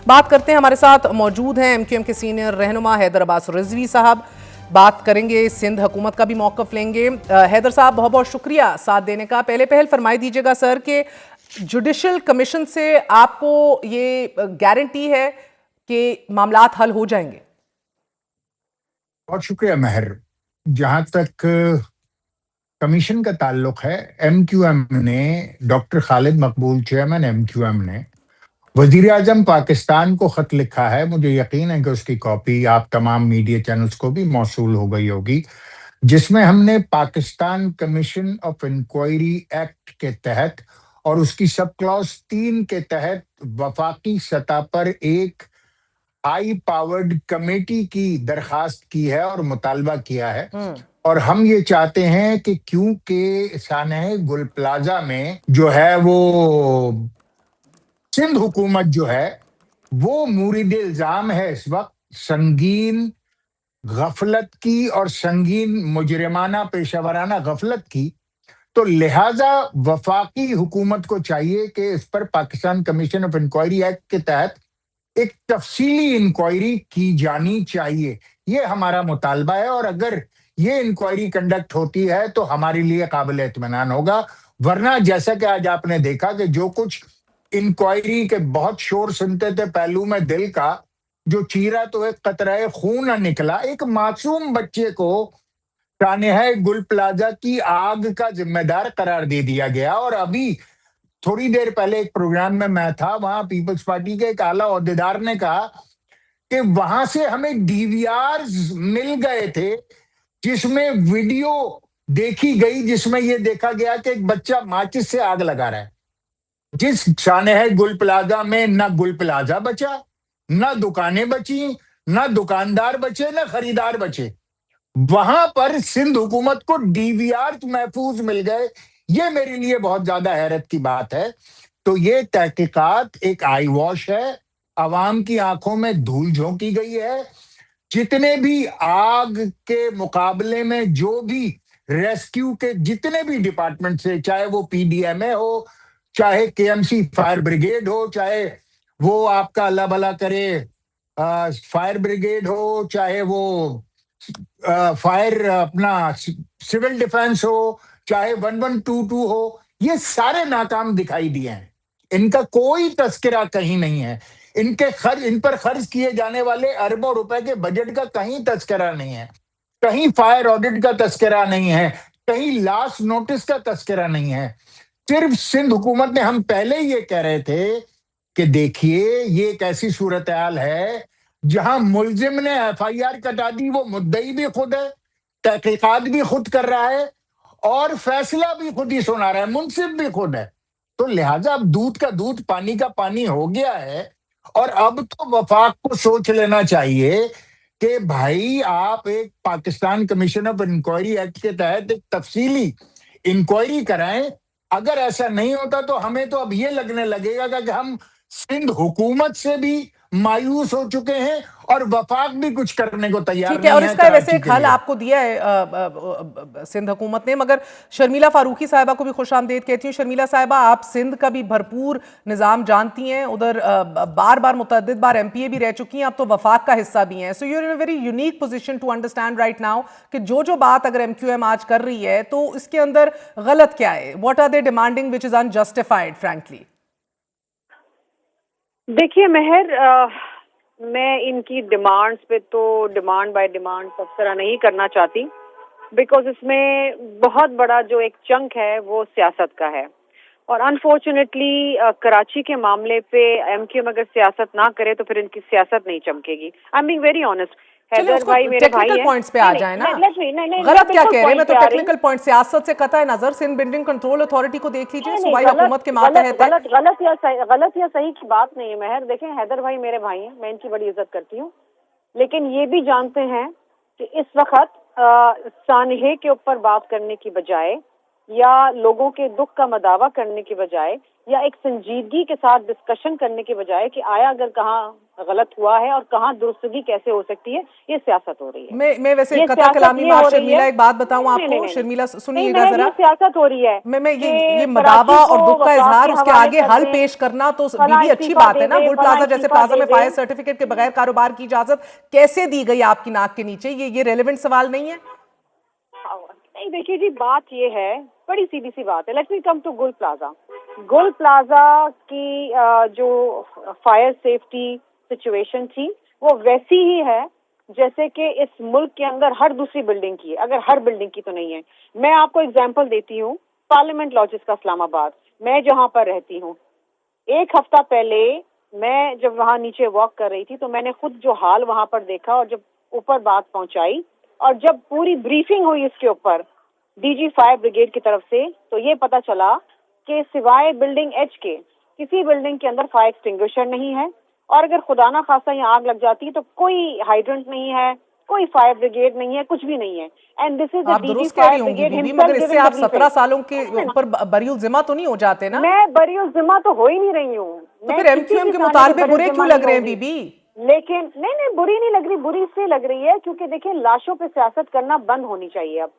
Speaker 2: बात करते हैं, हमारे साथ मौजूद हैं MQM के सीनियर रहनुमा हैदर अब्बास रिजवी साहब। بات کریں گے, سندھ حکومت کا بھی موقف لیں گے. حیدر صاحب بہت بہت شکریہ ساتھ دینے کا. پہل فرمائی دیجیے گا سر کہ جوڈیشل کمیشن سے آپ کو یہ گارنٹی ہے کہ معاملات حل ہو جائیں گے؟
Speaker 5: بہت شکریہ مہر. جہاں تک کمیشن کا تعلق ہے, ایم کیو ایم نے, ڈاکٹر خالد مقبول چیئرمین ایم کیو ایم نے وزیر اعظم پاکستان کو خط لکھا ہے. مجھے یقین ہے کہ اس کی کاپی آپ تمام میڈیا چینلز کو بھی موصول ہو گئی ہوگی, جس میں ہم نے Pakistan commission of inquiry act کے تحت اور اس کی سب کلاس 3 کے تحت وفاقی سطح پر ایک ہائی پاورڈ کمیٹی کی درخواست کی ہے اور مطالبہ کیا ہے. اور ہم یہ چاہتے ہیں کہ کیونکہ سانحہ گل پلازا میں جو ہے وہ سندھ حکومت جو ہے وہ مورد الزام ہے اس وقت سنگین غفلت کی اور سنگین مجرمانہ پیشہ ورانہ غفلت کی, تو لہٰذا وفاقی حکومت کو چاہیے کہ اس پر Pakistan commission of inquiry act کے تحت ایک تفصیلی انکوائری کی جانی چاہیے. یہ ہمارا مطالبہ ہے, اور اگر یہ انکوائری کنڈکٹ ہوتی ہے تو ہمارے لیے قابل اطمینان ہوگا. ورنہ جیسا کہ آج آپ نے دیکھا کہ جو کچھ انکوائری کے بہت شور سنتے تھے پہلو میں دل کا, جو چیرا تو ایک قطرہ خون نہ نکلا. ایک معصوم بچے کو سانحہ گل پلازا کی آگ کا ذمہ دار قرار دے دیا گیا. اور ابھی تھوڑی دیر پہلے ایک پروگرام میں تھا, وہاں پیپلز پارٹی کے ایک اعلیٰ عہدیدار نے کہا کہ وہاں سے ہمیں ڈی وی آرز مل گئے تھے جس میں ویڈیو دیکھی گئی, جس میں یہ دیکھا گیا کہ ایک بچہ ماچس سے آگ لگا رہا ہے. جس سانحہ گل پلازا میں نہ گل پلازا بچا, نہ دکانیں بچی, نہ دکاندار بچے, نہ خریدار بچے. وہاں پر سندھ حکومت کو ڈی وی آر محفوظ مل گئے. یہ میرے لیے بہت زیادہ حیرت کی بات ہے. تو یہ تحقیقات ایک آئی واش ہے, عوام کی آنکھوں میں دھول جھونکی گئی ہے. جتنے بھی آگ کے مقابلے میں جو بھی ریسکیو کے جتنے بھی ڈپارٹمنٹ سے, چاہے وہ پی ڈی ایم اے ہو, چاہے کے ایم سی فائر بریگیڈ ہو, چاہے وہ آپ کا اللہ بھلا کرے فائر بریگیڈ ہو, چاہے وہ فائر اپنا سول ڈیفense ہو, چاہے 1122 ہو, یہ سارے ناکام دکھائی دیے ہیں. ان کا کوئی تذکرہ کہیں نہیں ہے. ان پر خرچ کیے جانے والے اربوں روپے کے بجٹ کا کہیں تذکرہ نہیں ہے, کہیں فائر آڈٹ کا تذکرہ نہیں ہے, کہیں لاسٹ نوٹس کا تذکرہ نہیں ہے. صرف سندھ حکومت نے, ہم پہلے یہ کہہ رہے تھے کہ دیکھیے یہ ایک ایسی صورتحال ہے جہاں ملزم نے ایف آئی آر کٹا دی, وہ مدعی بھی خود ہے, تحقیقات بھی خود کر رہا ہے, اور فیصلہ بھی خود ہی سنا رہا ہے, منصف بھی خود ہے. تو لہٰذا اب دودھ کا دودھ پانی کا پانی ہو گیا ہے. اور اب تو وفاق کو سوچ لینا چاہیے کہ بھائی آپ ایک Pakistan commission of inquiry act کے تحت ایک تفصیلی انکوائری کرائیں. اگر ایسا نہیں ہوتا تو ہمیں تو اب یہ لگنے لگے گا کہ ہم سندھ حکومت سے بھی مایوس ہو چکے ہیں اور وفاق بھی کچھ کرنے کو تیار نہیں ہے.
Speaker 2: اور اس کا ویسے ایک حل آپ کو دیا ہے سندھ حکومت نے, مگر شرمیلا فاروقی صاحبہ کو بھی خوش آمدید کہتی ہوں. شرمیلا صاحبہ, آپ سندھ کا بھی بھرپور نظام جانتی ہیں, ادھر بار بار متعدد بار ایم پی اے بھی رہ چکی ہیں, اب تو وفاق کا حصہ بھی ہیں. So you are in a very unique position to understand right now کہ جو بات اگر ایم کیو ایم آج کر رہی ہے تو اس کے اندر غلط کیا ہے, what are they demanding which is unjustified frankly.
Speaker 6: دیکھیے مہر, میں ان کی ڈیمانڈز پہ تو ڈیمانڈ بائی ڈیمانڈ تبصرہ نہیں کرنا چاہتی, بیکاز اس میں بہت بڑا جو ایک چنک ہے وہ سیاست کا ہے. اور انفارچونیٹلی کراچی کے معاملے پہ ایم کیو ایم اگر سیاست نہ کرے تو پھر ان کی سیاست نہیں چمکے گی. I am being very honest. Haider بھائی میرے بھائی ہیں.
Speaker 2: پوائنٹس پہ آ جائیں نا, غلط کیا کہہ رہے ہیں, میں تو ٹیکنیکل پوائنٹ, سیاست سے قطع نظر سندھ بلڈنگ کنٹرول اتھارٹی کو دیکھ لیجیے, صوبائی حکومت کے ماتحت ہے.
Speaker 6: غلط یا صحیح کی بات نہیں ہے مہر. دیکھیں حیدر بھائی میرے بھائی ہیں, میں ان کی بڑی عزت کرتی ہوں, لیکن یہ بھی جانتے ہیں کہ اس وقت سانحے کے اوپر بات کرنے کی بجائے یا لوگوں کے دکھ کا مداوع کرنے کے بجائے یا ایک سنجیدگی کے ساتھ ڈسکشن کرنے کے بجائے کہ آیا اگر کہاں غلط ہوا ہے اور کہاں درستگی کیسے ہو سکتی ہے، یہ سیاست ہو رہی ہے.
Speaker 2: میں ویسے
Speaker 6: یہ
Speaker 2: قطع
Speaker 6: سیاست
Speaker 2: کلامی
Speaker 6: یہ ہو
Speaker 2: معاذ
Speaker 6: رہی
Speaker 2: شرمیلا
Speaker 6: ہے.
Speaker 2: ایک بات بتاؤں آپ
Speaker 6: نہیں،
Speaker 2: کو،
Speaker 6: نہیں، نہیں.
Speaker 2: شرمیلا
Speaker 6: نہیں،
Speaker 2: سنیے گا
Speaker 6: میں
Speaker 2: ذرا.
Speaker 6: یہ سیاست ہو رہی ہے
Speaker 2: میں
Speaker 6: کہ
Speaker 2: یہ مداوع
Speaker 6: کراچی
Speaker 2: اور
Speaker 6: کو
Speaker 2: دکھ کا
Speaker 6: وفاق
Speaker 2: اظہار
Speaker 6: کے
Speaker 2: اس کے
Speaker 6: حوالے
Speaker 2: آگے
Speaker 6: کر
Speaker 2: حل
Speaker 6: دیں،
Speaker 2: پیش کرنا تو
Speaker 6: فلاں
Speaker 2: بھی اچھی
Speaker 6: استعفیٰ
Speaker 2: بات ہے
Speaker 6: دے
Speaker 2: نا.
Speaker 6: دے،
Speaker 2: گل
Speaker 6: فلاں
Speaker 2: پلازا جیسے
Speaker 6: استعفیٰ
Speaker 2: پلازا
Speaker 6: دے
Speaker 2: میں
Speaker 6: دے.
Speaker 2: فائر سرٹیفکیٹ کے بغیر کاروبار کی اجازت کیسے دی گئی آپ کی ناک کے نیچے؟ یہ ریلیونٹ سوال نہیں ہے؟
Speaker 6: نہیں دیکھیے جی، بات یہ ہے، بڑی سیدھی سی بات ہے. Let me come to Gul Plaza. Gul Plaza کی جو فائر سیفٹی سچویشن تھی وہ ویسی ہی ہے جیسے کہ اس ملک کے اندر ہر دوسری بلڈنگ کی ہے، اگر ہر بلڈنگ کی تو نہیں ہے. میں آپ کو اگزامپل دیتی ہوں، پارلیمنٹ لاجز کا اسلام آباد، میں جہاں پر رہتی ہوں، ایک ہفتہ پہلے میں جب وہاں نیچے واک کر رہی تھی تو میں نے خود جو حال وہاں پر دیکھا اور جب اوپر بات پہنچائی اور جب پوری بریفنگ ہوئی اس کے اوپر ڈی جی فائر بریگیڈ کی طرف سے، تو یہ پتا چلا کہ سوائے بلڈنگ ایچ کے کسی بلڈنگ کے اندر فائر ایکسٹنگوشر نہیں ہے، اور اگر خدا نہ خواستہ یہاں آگ لگ جاتی ہے تو کوئی ہائیڈرنٹ نہیں ہے، کوئی فائر بریگیڈ نہیں ہے، کچھ بھی نہیں ہے. اینڈ دس از دا
Speaker 2: آپ
Speaker 6: ڈی جی
Speaker 2: درست کہہ
Speaker 6: فائر
Speaker 2: رہی ہوں گی
Speaker 6: بریگیڈ
Speaker 2: بی بی، مگر
Speaker 6: ہمسیلف
Speaker 2: اس سے
Speaker 6: گیونگ دا
Speaker 2: آپ 17
Speaker 6: بریفنگ.
Speaker 2: سالوں کے اوپر بری الذمہ تو نہیں ہو جاتے نا؟
Speaker 6: میں بری الذمہ تو ہو ہی نہیں رہی ہوں.
Speaker 2: تو پھر ایم کیو ایم کے مطالبے برے کیوں لگ رہے ہیں بی بی؟
Speaker 6: لیکن نہیں بری نہیں لگ رہی، بری اس لیے لگ رہی ہے کیونکہ دیکھیں لاشوں پہ سیاست کرنا بند ہونی چاہیے. اب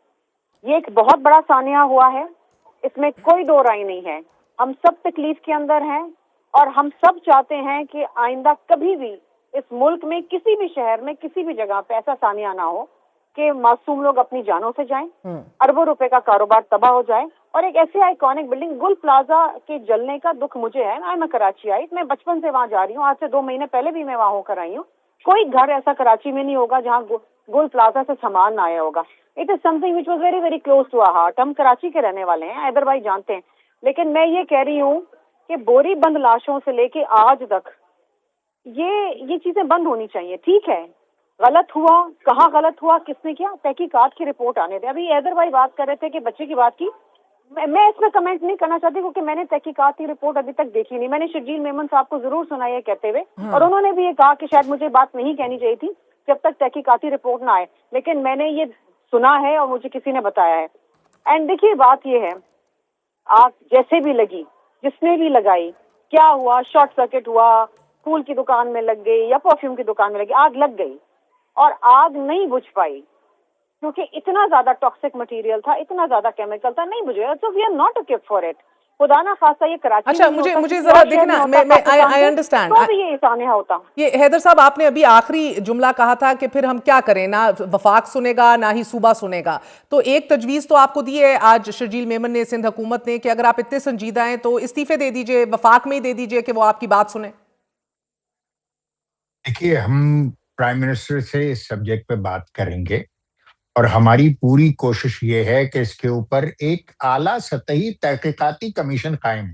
Speaker 6: یہ ایک بہت بڑا سانحہ ہوا ہے، اس میں کوئی دو رائے نہیں ہے. ہم سب تکلیف کے اندر ہیں اور ہم سب چاہتے ہیں کہ آئندہ کبھی بھی اس ملک میں کسی بھی شہر میں کسی بھی جگہ پہ ایسا سانحہ نہ ہو کہ معصوم لوگ اپنی جانوں سے جائیں، اربوں روپے کا کاروبار تباہ ہو جائے. اور ایک ایسی آئیکونک بلڈنگ گل پلازا کے جلنے کا دکھ مجھے ہے. میں کراچی آئی، میں بچپن سے وہاں جا رہی ہوں، آج سے 2 مہینے پہلے بھی میں وہاں ہو کر آئی ہوں. کوئی گھر ایسا کراچی میں نہیں ہوگا جہاں گل پلازا سے سامان نہ آیا ہوگا. It is something which was very very close to our heart. ہم کراچی کے رہنے والے ہیں، حیدر بھائی جانتے ہیں. لیکن میں یہ کہہ رہی ہوں کہ بوری بند لاشوں سے لے کے آج تک یہ چیزیں بند ہونی چاہیے. ٹھیک ہے، غلط ہوا، کہاں غلط ہوا، کس نے کیا، تحقیقات کی رپورٹ آنے دیں. ابھی حیدر بھائی بات کر رہے تھے کہ بچے کی بات کی، میں اس میں کمنٹ نہیں کرنا چاہتی کیونکہ میں نے تحقیقات کی رپورٹ ابھی تک دیکھی نہیں. میں نے شرجیل میمن صاحب کو ضرور سنا یہ کہتے ہوئے، اور انہوں نے بھی یہ کہا کہ شاید مجھے بات نہیں کہنی چاہیے تھی جب تک تحقیقاتی رپورٹ نہ آئے، لیکن میں نے یہ سنا ہے اور مجھے کسی نے بتایا ہے. اینڈ دیکھیے بات یہ ہے، آگ جیسے بھی لگی، جس نے بھی لگائی، کیا ہوا، شارٹ سرکٹ ہوا، پھول کی دکان میں لگ گئی یا پرفیوم کی دکان میں لگ گئی، آگ لگ گئی اور آگ نہیں بجھ پائی کیونکہ اتنا زیادہ ٹاکسک مٹیریل تھا، اتنا زیادہ کیمیکل تھا، نہیں بجھے. So we are not occupied for it. خدا نہ خاصہ یہ کراچی
Speaker 2: اچھا،
Speaker 6: میں نہیں
Speaker 2: مجھے
Speaker 6: ہوتا،
Speaker 2: ذرا دیکھنا، میں آئی انڈرسٹینڈ
Speaker 6: تو بھی یہ سانحہ ہوتا.
Speaker 2: یہ حیدر صاحب آپ نے ابھی آخری جملہ کہا تھا کہ پھر ہم کیا کریں، نہ وفاق سنے گا نہ ہی صوبہ سنے گا. تو ایک تجویز تو آپ کو دی ہے آج شرجیل میمن نے، سندھ حکومت نے، کہ اگر آپ اتنے سنجیدہ ہیں تو استعفے دے دیجئے، وفاق میں ہی دے دیجئے کہ وہ آپ کی بات سنیں.
Speaker 5: دیکھیے، ہم پرائم منسٹر سے اس سبجیکٹ پہ بات کریں گے اور ہماری پوری کوشش یہ ہے کہ اس کے اوپر ایک اعلیٰ سطحی تحقیقاتی کمیشن قائم ہے.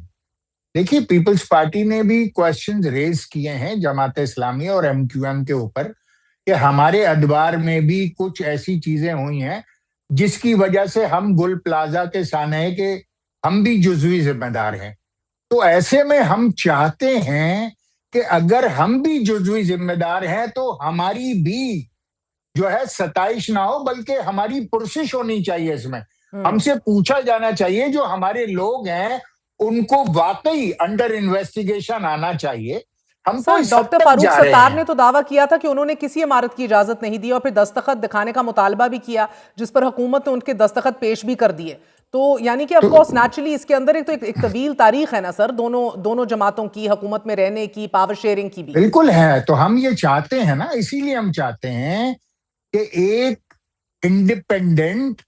Speaker 5: دیکھیے، پیپلز پارٹی نے بھی کوشچنز ریز کیے ہیں جماعت اسلامی اور ایم کیو ایم کے اوپر کہ ہمارے ادوار میں بھی کچھ ایسی چیزیں ہوئی ہیں جس کی وجہ سے ہم گل پلازا کے سانحے کے ہم بھی جزوی ذمہ دار ہیں. تو ایسے میں ہم چاہتے ہیں کہ اگر ہم بھی جزوی ذمہ دار ہیں تو ہماری بھی جو ہے ستائش نہ ہو بلکہ ہماری پرسش ہونی چاہیے. اس میں ہم سے پوچھا جانا چاہیے، جو ہمارے لوگ ہیں ان کو واقعی انڈر انویسٹیگیشن آنا چاہیے. ہم تو
Speaker 2: سر،
Speaker 5: اس حد
Speaker 2: ڈاکٹر
Speaker 5: تک
Speaker 2: فاروق
Speaker 5: جا رہے
Speaker 2: ستار
Speaker 5: ہیں.
Speaker 2: نے تو دعویٰ کیا تھا کہ انہوں نے کسی عمارت کی اجازت نہیں دی اور پھر دستخط دکھانے کا مطالبہ بھی کیا، جس پر حکومت نے ان کے دستخط پیش بھی کر دیے. تو یعنی کہ آف کورس نیچرلی اس کے اندر ایک طویل تاریخ ہے نا سر، دونوں جماعتوں کی، حکومت میں رہنے کی، پاور شیئرنگ کی بھی.
Speaker 5: بالکل ہے. تو ہم یہ چاہتے ہیں نا، اسی لیے ہم چاہتے ہیں کہ ایک independent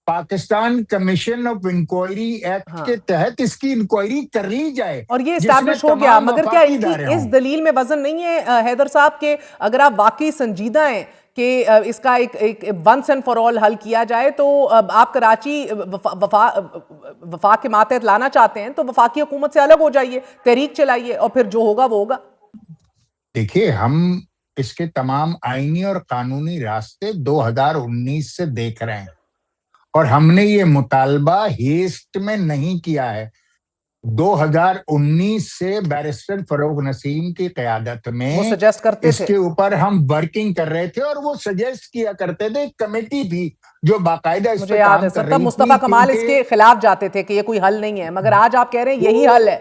Speaker 5: Pakistan commission of inquiry act کے تحت اس کی انکوائری کر لی جائے
Speaker 2: اور یہ
Speaker 5: جس میں
Speaker 2: اسٹیبلش ہو گیا.
Speaker 5: تمام
Speaker 2: مگر کیا
Speaker 5: وفاقی
Speaker 2: ان کی
Speaker 5: ادارے
Speaker 2: اس
Speaker 5: ہوں.
Speaker 2: دلیل میں وزن نہیں ہے حیدر صاحب کہ اگر آپ واقعی سنجیدہ ہیں کہ اس کا ایک ونس اینڈ فار آل حل کیا جائے، تو آپ کراچی وفاق کے ماتحت لانا چاہتے ہیں تو وفاقی حکومت سے الگ ہو جائیے، تحریک چلائیے اور پھر جو ہوگا وہ ہوگا.
Speaker 5: دیکھیے، ہم اس کے تمام آئینی اور قانونی راستے 2019 سے دیکھ رہے ہیں اور ہم نے یہ مطالبہ ہیسٹ میں نہیں کیا ہے. 2019 سے बैरिस्टर फरूक नसीम की क़यादत
Speaker 2: वो
Speaker 5: में
Speaker 2: सजेस्ट करते थे।
Speaker 5: इसके ऊपर हम वर्किंग कर रहे थे और वो सजेस्ट किया करते थे। एक कमेटी थी जो बाकायदा इस
Speaker 2: मुझे
Speaker 5: पे
Speaker 2: याद
Speaker 5: काम
Speaker 2: है
Speaker 5: कर
Speaker 2: सर, तब
Speaker 5: रही
Speaker 2: मुस्तफा
Speaker 5: थी,
Speaker 2: कमाल
Speaker 5: क्योंकि
Speaker 2: इसके खिलाफ जाते थे कि ये कोई हल नहीं है, मगर आज आप कह रहे हैं यही हल है।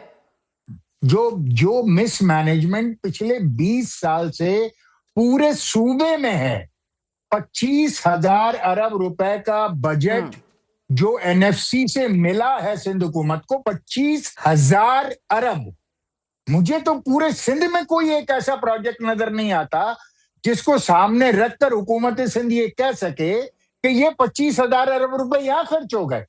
Speaker 5: जो मिस मैनेजमेंट पिछले 20 साल से पूरे सूबे में है, 25,000 अरब रुपए का बजट जो एनएफसी से मिला है सिंध हुकूमत को, 25,000 अरब। मुझे तो पूरे सिंध में कोई एक ऐसा प्रोजेक्ट नजर नहीं आता जिसको सामने रखकर हुकूमत सिंध ये कह सके कि ये 25,000 अरब रुपए यहाँ खर्च हो गए।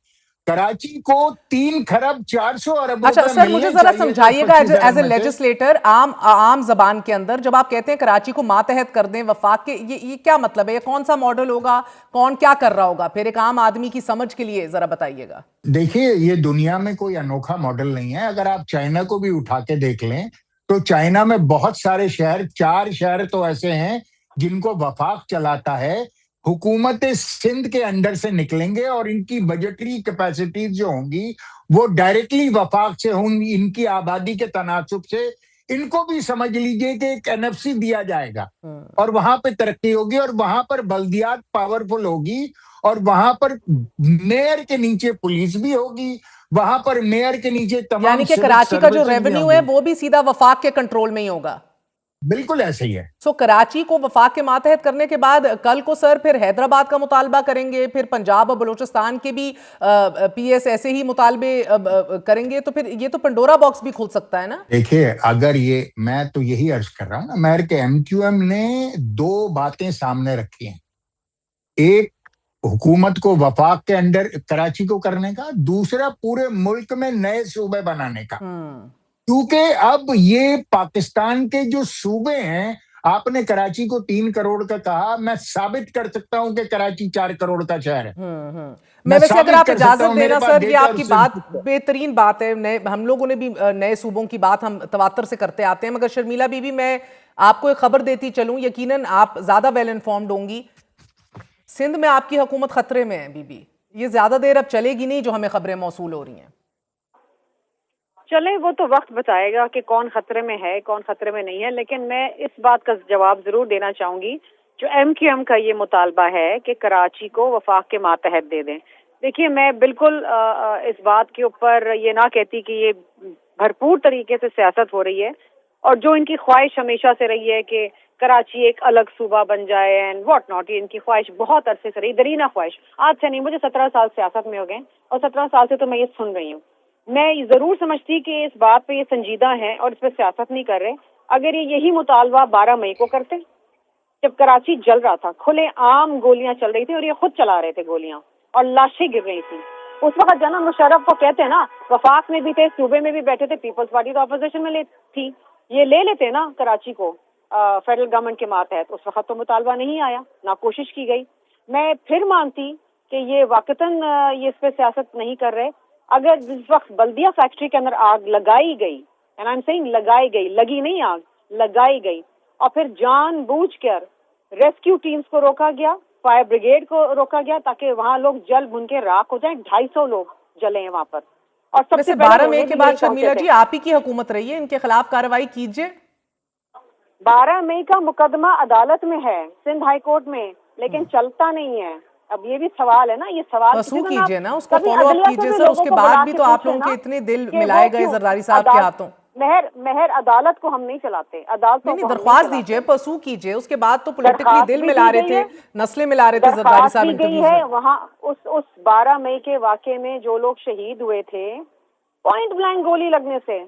Speaker 5: कराची को 3 खरब 400 अरब
Speaker 2: अच्छा
Speaker 5: रुपए
Speaker 2: सर, मुझे
Speaker 5: मिलने
Speaker 2: जरा
Speaker 5: चाहिए थे
Speaker 2: समझाइएगा
Speaker 5: 25
Speaker 2: एज
Speaker 5: अरब
Speaker 2: ए
Speaker 5: में से।
Speaker 2: लेजिस्लेटर, आम जबान के अंदर जब आप कहते हैं कराची को मातहत कर दें वफाक के, ये क्या मतलब है? ये कौन सा मॉडल होगा? कौन क्या कर रहा होगा? फिर एक आम आदमी की समझ के लिए जरा बताइएगा।
Speaker 5: देखिए, ये दुनिया में कोई अनोखा मॉडल नहीं है। अगर आप चाइना को भी उठा के देख लें तो चाइना में बहुत सारे शहर, 4 शहर तो ऐसे हैं जिनको वफाक चलाता है, हुकूमत सिंध के अंडर से निकलेंगे और इनकी बजटरी कैपेसिटीज जो होंगी वो डायरेक्टली वफाक से होंगी। इनकी आबादी के तनासुब से इनको भी समझ लीजिए कि एक एनएफसी दिया जाएगा और वहां पे तरक्की होगी और वहां पर बल्दियात पावरफुल होगी और वहां पर मेयर के नीचे पुलिस भी होगी, वहां पर मेयर के नीचे तमाम
Speaker 2: यानी कि
Speaker 5: सिविक
Speaker 2: कराची का जो
Speaker 5: सर्विसेज भी
Speaker 2: रेवेन्यू है
Speaker 5: होंगी।
Speaker 2: वो भी सीधा वफाक के कंट्रोल में ही होगा।
Speaker 5: बिल्कुल ऐसे ही है।
Speaker 2: सो कराची को वफाक के मातहत करने के बाद कल को सर फिर हैदराबाद का मुतालबा करेंगे, फिर पंजाब और बलूचिस्तान के भी पीएस ऐसे ही मुतालबे करेंगे, तो फिर ये तो पंडोरा बॉक्स भी खुल सकता है ना।
Speaker 5: देखिए, अगर ये, मैं तो यही अर्ज कर रहा हूं ना, मेयर के एमक्यूएम ने 2 बातें सामने रखी हैं। एक, हुकूमत को वफाक के अंडर कराची को करने का, दूसरा पूरे मुल्क में नए सूबे बनाने का। क्योंकि अब ये पाकिस्तान के जो सूबे हैं, आपने कराची को 3 करोड़ का कहा, मैं साबित कर सकता हूं कि कराची 4 करोड़ का शहर है।
Speaker 2: मैं वैसे अगर आप इजाजत देना सर, ये आपकी बात
Speaker 5: बात
Speaker 2: बेहतरीन बात है। हम लोगों ने भी नए सूबों की बात हम तवातर से करते आते हैं, मगर शर्मिला बीबी, मैं आपको एक खबर देती चलूं, यकीनन आप ज्यादा वेल इन्फॉर्म्ड होंगी। सिंध में आपकी हुकूमत खतरे में है बीबी। ये ज्यादा देर अब चलेगी नहीं जो हमें खबरें मौसूल हो रही हैं।
Speaker 6: चले, वो तो वक्त बताएगा कि कौन खतरे में है, कौन खतरे में नहीं है। लेकिन मैं इस बात का जवाब जरूर देना चाहूंगी, जो एमक्यूएम का ये मुतालबा है कि कराची को वफाक के मातहत दे दें। देखिए, मैं बिल्कुल इस बात के ऊपर ये ना कहती कि ये भरपूर तरीके से सियासत हो रही है, और जो इनकी ख्वाहिश हमेशा से रही है कि कराची एक अलग सूबा बन जाए एंड व्हाट नॉट, ये इनकी ख्वाहिश बहुत अरसे से रही, दरीना ख्वाहिश। आज से नहीं, मुझे 17 साल सियासत में हो गए और 17 साल से तो मैं ये सुन रही हूँ। मैं जरूर समझती कि इस बात पे ये संजीदा हैं और इस पे सियासत नहीं कर रहे। अगर ये यही मुतालबा 12 मई को करते, जब कराची जल रहा था, खुले आम गोलियां चल रही थी और ये खुद चला रहे थे गोलियां और लाशें गिर रही थी, उस वक्त जना मुशर्रफ को कहते हैं ना, वफाक में भी थे, सूबे में भी बैठे थे, पीपल्स पार्टी तो अपोजिशन में थी, ये ले लेते ना कराची को फेडरल गवर्नमेंट के मातहत। उस वक्त तो मुतालबा नहीं आया, ना कोशिश की गई। मैं फिर मानती कि ये वाकतन ये इस पे सियासत नहीं कर रहे। अगर जिस वक्त बल्दिया फैक्ट्री के अंदर आग लगाई गई, एंड आई एम सेइंग लगाई गई, लगी नहीं आग, लगाई गई, और फिर जानबूझकर रेस्क्यू टीम्स को रोका गया, फायर ब्रिगेड को रोका गया ताकि वहां लोग जल भुन के राख हो जाएं, 250 लोग जले हैं वहां पर। और सबसे
Speaker 2: 12 मई के बाद शर्मिला जी आप ही की हुकूमत रही है, इनके खिलाफ कार्रवाई कीजिए।
Speaker 6: 12 मई का मुकदमा अदालत में है, सिंध हाई कोर्ट में, लेकिन चलता नहीं है। अब ये भी सवाल है ना, ये सवाल
Speaker 2: वसूल कीजिए ना, उसको फॉलो अप कीजिए सर। उसके बाद भी तो आप लोगों के इतने दिल मिलाए गए जरदारी साहब के हाथों।
Speaker 6: महर अदालत को हम नहीं चलाते, अदालतों को
Speaker 2: दरख्वास्त दीजिए, परसू कीजिए। उसके बाद तो पॉलिटिकली दिल मिला रहे थे, नस्लें मिला रहे थे जरदारी साहब इंटरव्यूज में।
Speaker 6: वहाँ उस 12 मई के वाकये में जो लोग शहीद हुए थे पॉइंट ब्लैंक गोली लगने से,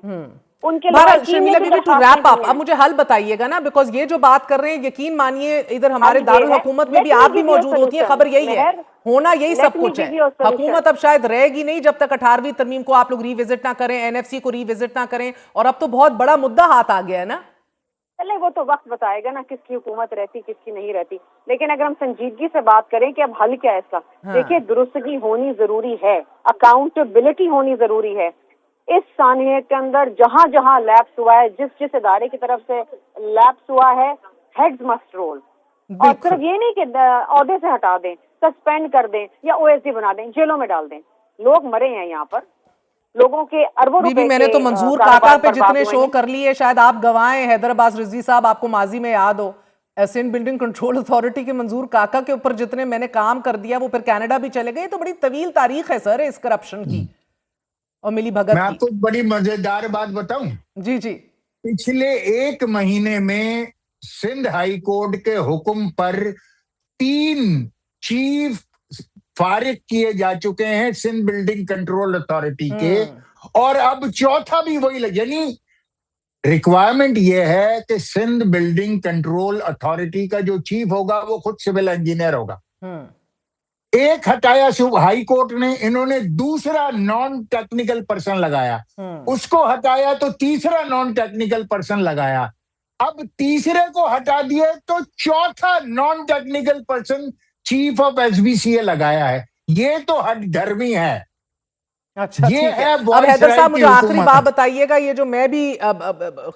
Speaker 6: उनके
Speaker 2: शर्मिला बीबी, टू रैप अप, अब मुझे हल बताइएगा ना, बिकॉज ये जो बात कर रहे हैं, यकीन मानिए इधर हमारे दारुल हुकूमत में भी आप भी मौजूद होती है, खबर यही है, होना यही सब कुछ है। हुकूमत अब शायद रहेगी नहीं जब तक 18वीं तरमीम को आप लोग रिविजिट ना करें, एनएफसी को रिविजिट ना करें, और अब तो बहुत बड़ा मुद्दा हाथ आ गया है ना।
Speaker 6: चले, वो तो वक्त बताएगा ना किसकी हुकूमत रहती, किसकी नहीं रहती। लेकिन अगर हम संजीदगी से बात करें कि अब हल क्या है इसका, देखिए, दुरुस्तगी होनी जरूरी है, अकाउंटेबिलिटी होनी जरूरी है। इस सानिए के अंदर जहां जहां लैप्स हुआ है, जिस जिस इदारे की तरफ से लैप्स हुआ है, हेड्स मस्ट रोल। और सिर्फ ये नहीं कि ओहदे से हटा दें, सस्पेंड कर दें या ओएसडी बना दें, जेलों में डाल दें। लोग मरे हैं यहाँ पर, लोगों के अरबों
Speaker 2: बीबी,
Speaker 6: रुपए
Speaker 2: मैंने
Speaker 6: के
Speaker 2: तो मंजूर
Speaker 6: कारोबार
Speaker 2: काका पे
Speaker 6: बर्बाद
Speaker 2: जितने
Speaker 6: हुए
Speaker 2: शो
Speaker 6: हैं।
Speaker 2: कर लिए शायद आप गवाएं, हैदर अब्बास रिजवी साहब, आपको माजी में याद हो सिंध बिल्डिंग कंट्रोल अथॉरिटी के मंजूर काका के ऊपर जितने मैंने काम कर दिया, वो फिर कनाडा भी चले गए। तो बड़ी तवील तारीख है सर इस करप्शन की और मिली भगत
Speaker 5: मैं
Speaker 2: की।
Speaker 5: आपको बड़ी मजेदार बात बताऊं,
Speaker 2: जी जी।
Speaker 5: पिछले 1 महीने में सिंध हाई कोर्ट के हुक्म पर 3 चीफ फारिग किए जा चुके हैं सिंध बिल्डिंग कंट्रोल अथॉरिटी के, और अब चौथा भी वही यानी रिक्वायरमेंट ये है कि सिंध बिल्डिंग कंट्रोल अथॉरिटी का जो चीफ होगा वो खुद सिविल इंजीनियर होगा। एक हटाया हाई कोर्ट ने, इन्होंने दूसरा नॉन टेक्निकल पर्सन लगाया, उसको हटाया तो तीसरा नॉन टेक्निकल पर्सन लगाया, अब तीसरे को हटा दिया तो चौथा non technical person chief of SBCA लगाया है। ये तो हठधर्मी है।
Speaker 2: अच्छा,
Speaker 5: ये
Speaker 2: ठीक है।
Speaker 5: है
Speaker 2: अब हैदर साहब मुझे आखिरी
Speaker 5: हुकूमत।
Speaker 2: बात बताइएगा, ये जो मैं भी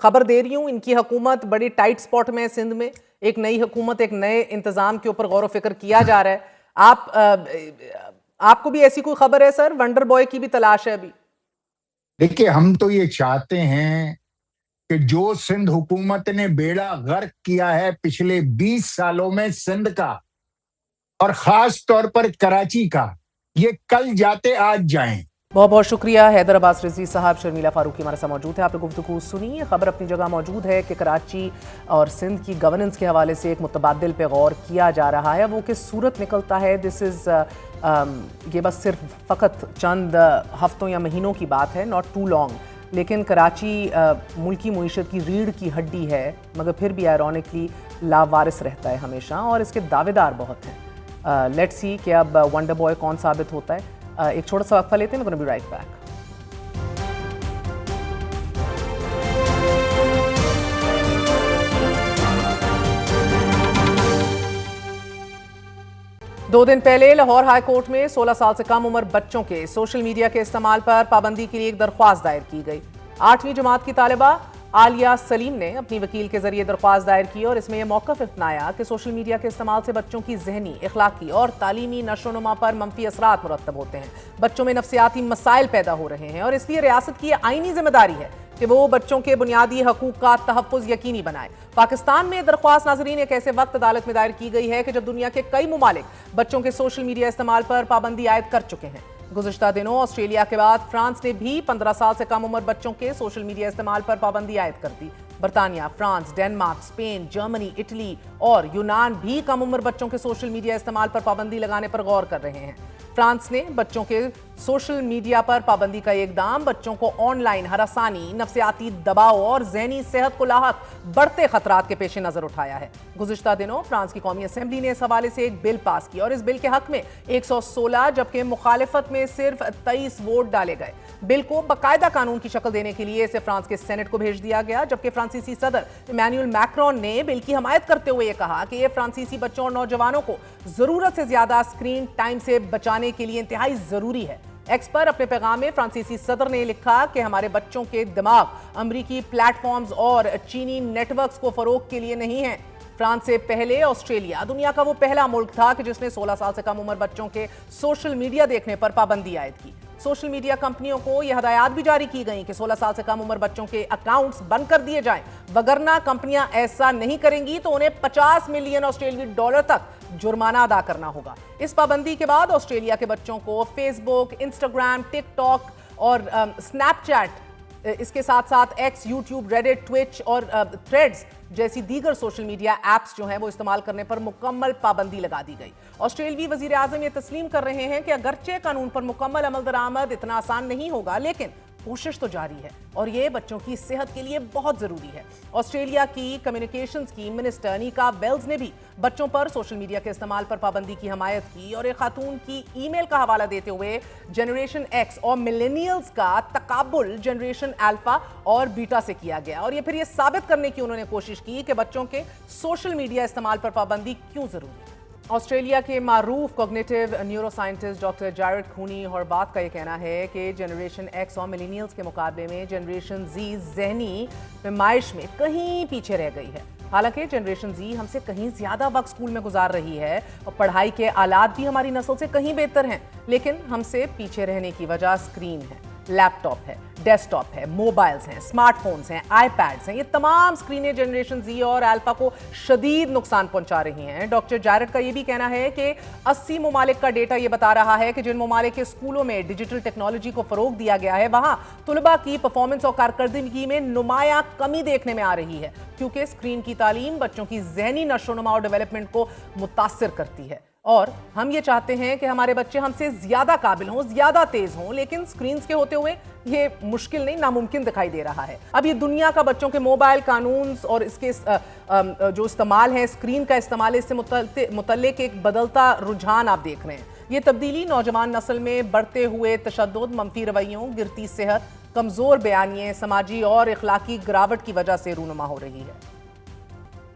Speaker 2: खबर दे रही हूँ, इनकी हुकूमत बड़ी टाइट स्पॉट में है सिंध में। एक नई हुकूमत, एक नए इंतजाम के ऊपर गौर व फिक्र किया जा रहा है। आपको भी ऐसी कोई खबर है सर? वंडर बॉय की भी तलाश है अभी?
Speaker 5: देखिए, हम तो ये चाहते हैं कि जो सिंध हुकूमत ने बेड़ा गर्क किया है पिछले 20 सालों में सिंध का, और खास तौर पर कराची का, ये कल जाते आज जाएं।
Speaker 2: बहुत बहुत शुक्रिया हैदर अब्बास रिजवी साहब। शर्मिला फारूकी हमारे साथ मौजूद है। आपने गुफ्तगू सुनी। ये खबर अपनी जगह मौजूद है कि कराची और सिंध की गवर्नेंस के हवाले से एक मुतबादिल पे गौर किया जा रहा है। वो किस सूरत निकलता है, दिस इज़ ये बस सिर्फ फ़कत चंद हफ्तों या महीनों की बात है, नॉट टू लॉन्ग। लेकिन कराची मुल्की मुईशत की रीढ़ की हड्डी है, मगर फिर भी आयरॉनिकली लावारिस रहता है हमेशा, और इसके दावेदार बहुत हैं। लेट्स सी कि अब वंडर बॉय कौन साबित होता है। एक छोटा सा वक्फा लेते हैं, मैं बी राइट बैक। दो दिन पहले लाहौर हाई कोर्ट में 16 साल से कम उम्र बच्चों के सोशल मीडिया के इस्तेमाल पर पाबंदी के लिए एक दरख्वास्त दायर की गई। 8वीं जमात की तालिबा आलिया सलीम ने अपनी वकील के जरिए दरख्वास्त दायर की और इसमें यह मौक़िफ़ अपनाया कि सोशल मीडिया के इस्तेमाल से बच्चों की ज़हनी, इखलाकी और तालीमी नशोनुमा पर मंफी असरात मुरतब होते हैं। बच्चों में नफ्सियाती मसाइल पैदा हो रहे हैं और इसलिए रियासत की आईनी जिम्मेदारी है कि वो बच्चों के बुनियादी हकूक़ का तहफ़्फ़ुज़ यकीनी बनाए। पाकिस्तान में दरख्वास्त नाज़रीन एक ऐसे वक्त अदालत में दायर की गई है कि जब दुनिया के कई मुमालिक बच्चों के सोशल मीडिया इस्तेमाल पर पाबंदी आयद कर चुके हैं। गुज़िश्ता दिनों ऑस्ट्रेलिया के बाद फ्रांस ने भी 15 साल से कम उम्र बच्चों के सोशल मीडिया इस्तेमाल पर पाबंदी आयद कर दी। बरतानिया, France, Denmark, Spain, Germany, Italy और यूनान भी कम उम्र बच्चों के सोशल मीडिया इस्तेमाल पर पाबंदी लगाने पर गौर कर रहे हैं। फ्रांस ने बच्चों के सोशल मीडिया पर पाबंदी का इक़दाम बच्चों को ऑनलाइन हरासानी, नफ्सियाती दबाव और ज़हनी सेहत को लाहक बढ़ते खतरात के पेश नज़र उठाया है। गुज़िश्ता दिनों फ्रांस की कौमी असम्बली ने इस हवाले से एक बिल पास किया और इस बिल के हक में 116 जबकि मुखालिफत में सिर्फ 23 वोट डाले गए। बिल को बाकायदा कानून की शक्ल देने के लिए इसे फ्रांस के सेनेट को भेज दिया गया, जबकि फ्रांसीसी सदर इमैनुअल मैक्रोन ने बिल की हमायत करते हुए ये कहा कि यह फ्रांसीसी बच्चों और नौजवानों को जरूरत से ज्यादा स्क्रीन टाइम से बचाने के लिए इंतहाई जरूरी है। एक्स पर अपने पैगाम में फ्रांसीसी सदर ने लिखा कि हमारे बच्चों के दिमाग अमरीकी प्लेटफॉर्म्स और चीनी नेटवर्क्स को फरोग के लिए नहीं है। फ्रांस से पहले ऑस्ट्रेलिया दुनिया का वो पहला मुल्क था कि जिसने 16 साल से कम उम्र बच्चों के सोशल मीडिया देखने पर पाबंदी आयद की। सोशल मीडिया कंपनियों को यह हदायत भी जारी की गई कि 16 साल से कम उम्र बच्चों के अकाउंट्स बंद कर दिए जाएं, वगरना कंपनियां ऐसा नहीं करेंगी तो उन्हें 50 मिलियन ऑस्ट्रेलियाई डॉलर तक जुर्माना अदा करना होगा। इस पाबंदी के बाद ऑस्ट्रेलिया के बच्चों को फेसबुक, इंस्टाग्राम, टिकटॉक और स्नैपचैट, इसके साथ साथ एक्स, यूट्यूब, रेडिट, ट्विच और थ्रेड्स जैसी दीगर सोशल मीडिया एप्स जो हैं वो इस्तेमाल करने पर मुकम्मल पाबंदी लगा दी गई। ऑस्ट्रेलवी वजीर आज़म ये तस्लीम कर रहे हैं कि अगरचे कानून पर मुकम्मल अमल दरामद इतना आसान नहीं होगा, लेकिन कोशिश तो जारी है और ये बच्चों की सेहत के लिए बहुत जरूरी है। ऑस्ट्रेलिया की कम्युनिकेशंस की मिनिस्टर निका वेल्स ने भी बच्चों पर सोशल मीडिया के इस्तेमाल पर पाबंदी की हमायत की और एक खातून की ईमेल का हवाला देते हुए जनरेशन एक्स और मिलेनियल्स का तकाबुल जनरेशन अल्फा और बीटा से किया गया और ये फिर ये साबित करने की उन्होंने कोशिश की कि बच्चों के सोशल मीडिया इस्तेमाल पर पाबंदी क्यों जरूरी है। ऑस्ट्रेलिया के मारूफ कॉग्निटिव न्यूरोसाइंटिस्ट डॉक्टर जैरेड खूनी हॉर्बाथ का ये कहना है कि जनरेशन एक्स और मिलेनियल्स के मुकाबले में जनरेशन जी ज़हनी पैमाइश में कहीं पीछे रह गई है। हालांकि जनरेशन जी हमसे कहीं ज़्यादा वक्त स्कूल में गुजार रही है और पढ़ाई के आलात भी हमारी नस्ल से कहीं बेहतर हैं, लेकिन हमसे पीछे रहने की वजह स्क्रीन है। लैपटॉप है, डेस्कटॉप है, मोबाइल्स हैं, स्मार्टफोन्स हैं, आईपैड्स हैं, ये तमाम स्क्रीनें जनरेशन जी और अल्फा को शदीद नुकसान पहुंचा रही हैं। डॉक्टर जैरेड का ये भी कहना है कि 80 ममालिक का डेटा ये बता रहा है कि जिन ममालिक के स्कूलों में डिजिटल टेक्नोलॉजी को फरोग दिया गया है, वहां तुलबा की परफॉर्मेंस और कारकर्दगी में नुमाया कमी देखने में आ रही है, क्योंकि स्क्रीन की तालीम बच्चों की ज़हनी नशोनुमा और डेवलपमेंट को मुतासिर करती है। और हम ये चाहते हैं कि हमारे बच्चे हमसे ज्यादा काबिल हों, ज्यादा तेज हों, लेकिन स्क्रीन्स के होते हुए ये मुश्किल नहीं, नामुमकिन दिखाई दे रहा है। अब ये दुनिया का बच्चों के मोबाइल कानून और इसके जो इस्तेमाल है, स्क्रीन का इस्तेमाल, इससे मुतल्लिक एक बदलता रुझान आप देख रहे हैं। ये तब्दीली नौजवान नस्ल में बढ़ते हुए तशद्दुद, मंफी रवैयों, गिरती सेहत, कमजोर बयानिए, समाजी और इखलाकी गिरावट की वजह से रूनुमा हो रही है।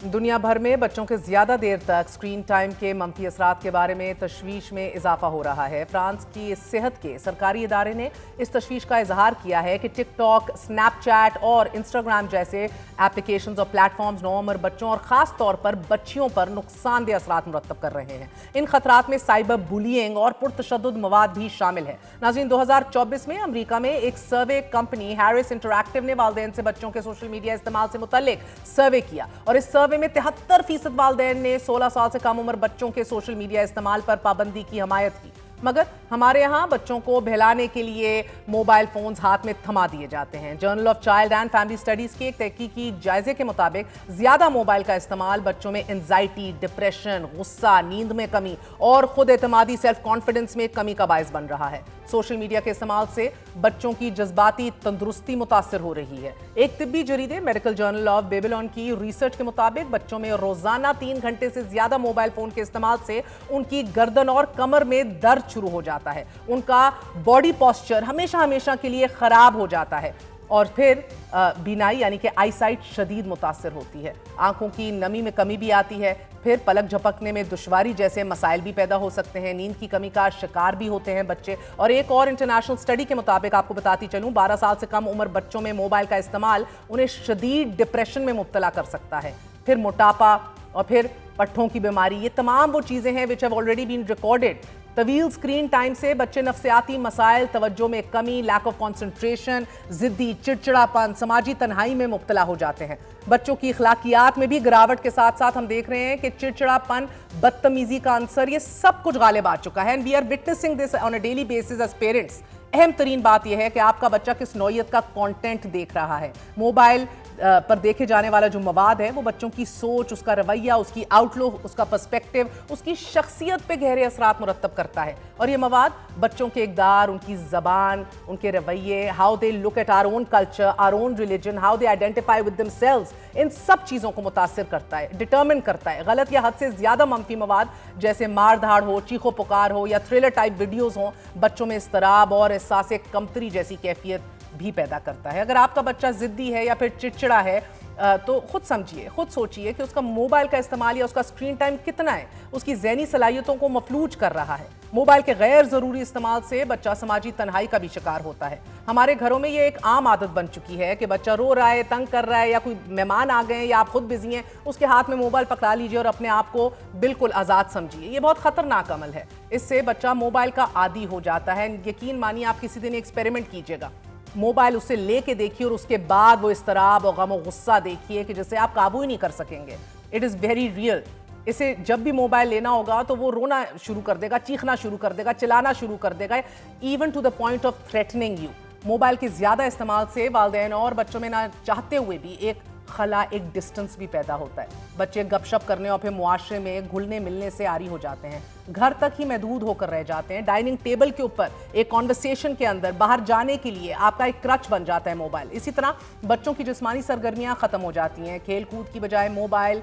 Speaker 2: दुनिया भर में बच्चों के ज्यादा देर तक स्क्रीन टाइम के मंफी असरात के बारे में तशवीश में इजाफा हो रहा है। फ्रांस की सेहत के सरकारी इदारे ने इस तशवीश का इजहार किया है कि टिकटॉक, स्नैपचैट और इंस्टाग्राम जैसे एप्लीकेशंस और प्लेटफॉर्म्स नौउम्र बच्चों और खास तौर पर बच्चियों पर नुकसानदेह असरात मुरतब कर रहे हैं। इन खतरात में साइबर बुलिंग और पुरतशद्दुद मवाद भी शामिल है। नाज़रीन, 2024 में अमरीका में एक सर्वे कंपनी हैरिस इंटरैक्टिव ने वालिदैन से बच्चों के सोशल मीडिया इस्तेमाल से मुतल्लिक सर्वे किया और इस सर्वे में 73% वालिदैन ने 16 साल से कम उम्र बच्चों के सोशल मीडिया इस्तेमाल पर पाबंदी की हमायत की। मगर हमारे यहाँ बच्चों को बहलाने के लिए मोबाइल फोन्स हाथ में थमा दिए जाते हैं। Journal of child and family studies के एक तहकीकी जायजे के मुताबिक ज्यादा मोबाइल का इस्तेमाल बच्चों में एंजाइटी, डिप्रेशन, गुस्सा, नींद में कमी और खुद एतमादी, सेल्फ कॉन्फिडेंस में कमी का बायस बन रहा है। सोशल मीडिया के इस्तेमाल से बच्चों की जज्बाती तंदुरुस्ती मुतासिर हो रही है। एक तिब्बी जरीदे मेडिकल जर्नल ऑफ बेबीलोन की रिसर्च के मुताबिक बच्चों में रोजाना 3 घंटे से ज्यादा मोबाइल फोन के इस्तेमाल से उनकी गर्दन और कमर में दर्द शुरू हो जाता है, उनका बॉडी पोस्चर हमेशा के लिए खराब हो जाता है और फिर बीनाई यानी कि आई साइट शदीद मुतासिर होती है। आंखों की नमी में कमी भी आती है, फिर पलक झपकने में दुश्वारी जैसे मसाइल भी पैदा हो सकते हैं। नींद की कमी का शिकार भी होते हैं बच्चे। और एक और इंटरनेशनल स्टडी के मुताबिक आपको बताती चलूं, 12 साल से कम उम्र बच्चों में मोबाइल का इस्तेमाल उन्हें शदीद डिप्रेशन में मुब्तला कर सकता है, फिर मोटापा और फिर पट्ठों की बीमारी। ये तमाम वो चीजें हैं which have already been recorded. तवील स्क्रीन टाइम से बच्चे नफ्सियाती मसाइल, तवज्जो में कमी, लैक ऑफ कॉन्सेंट्रेशन, जिद्दी, चिड़चिड़ापन, समाजी तन्हाई में मुब्तला हो जाते हैं। बच्चों की इखलाकियात में भी गिरावट के साथ साथ हम देख रहे हैं कि चिड़चिड़ापन, बदतमीजी का अंसर, ये सब कुछ गालिब आ चुका है। And we are witnessing this on a daily basis as parents. अहम तरीन बात यह है कि आपका बच्चा किस नौयत का कंटेंट देख रहा है। मोबाइल पर देखे जाने वाला जो मवाद है वो बच्चों की सोच, उसका रवैया, उसकी आउटलुक, उसका पर्सपेक्टिव, उसकी शख्सियत पे गहरे असरात मुरतब करता है। और ये मवाद बच्चों के इक़दार, उनकी ज़बान, उनके रवैये, how they look at our own culture, our own religion, how they identify with themselves, इन सब चीज़ों को मुतासिर करता है, डिटर्मिन करता है। गलत या हद से ज़्यादा मंफी मवाद जैसे मार धाड़ हो, चीखो पुकार हो या थ्रिलर टाइप वीडियोज़ हों, बच्चों में इस्तराब और एहसास कमतरी जैसी कैफियत भी पैदा करता है। अगर आपका बच्चा जिद्दी है या फिर चिड़चिड़ा है तो खुद समझिए, खुद सोचिए कि उसका मोबाइल का इस्तेमाल या उसका स्क्रीन टाइम कितना है, उसकी ज़हनी सलाहियतों को मफलूज कर रहा है। मोबाइल के गैर ज़रूरी इस्तेमाल से बच्चा समाजी तन्हाई का भी शिकार होता है। हमारे घरों में ये एक आम आदत बन चुकी है कि बच्चा रो रहा है, तंग कर रहा है या कोई मेहमान आ गए या आप खुद बिजी हैं, उसके हाथ में मोबाइल पकड़ा लीजिए और अपने आप को बिल्कुल आज़ाद समझिए। ये बहुत ख़तरनाक अमल है। इससे बच्चा मोबाइल का आदी हो जाता है। यकीन मानिए, आप किसी दिन एक्सपेरिमेंट कीजिएगा, मोबाइल उससे लेके देखिए और उसके बाद वो इस्तराब और गम और गुस्सा देखिए कि जिसे आप काबू ही नहीं कर सकेंगे। It is very real. इसे जब भी मोबाइल लेना होगा तो वो रोना शुरू कर देगा, चीखना शुरू कर देगा, चिल्लाना शुरू कर देगा, even to the point of threatening you. Mobile के ज़्यादा इस्तेमाल से वालिदैन और बच्चों में ना चाहते हुए भी एक खला, एक डिस्टेंस भी पैदा होता है। बच्चे गपशप करने और फिर मुआशरे में घुलने मिलने से आरी हो जाते हैं, घर तक ही महदूद होकर रह जाते हैं। डाइनिंग टेबल के ऊपर एक कॉन्वर्सेशन के अंदर बाहर जाने के लिए आपका एक क्रच बन जाता है मोबाइल। इसी तरह बच्चों की जिस्मानी सरगर्मियां ख़त्म हो जाती हैं। खेल कूद की बजाय मोबाइल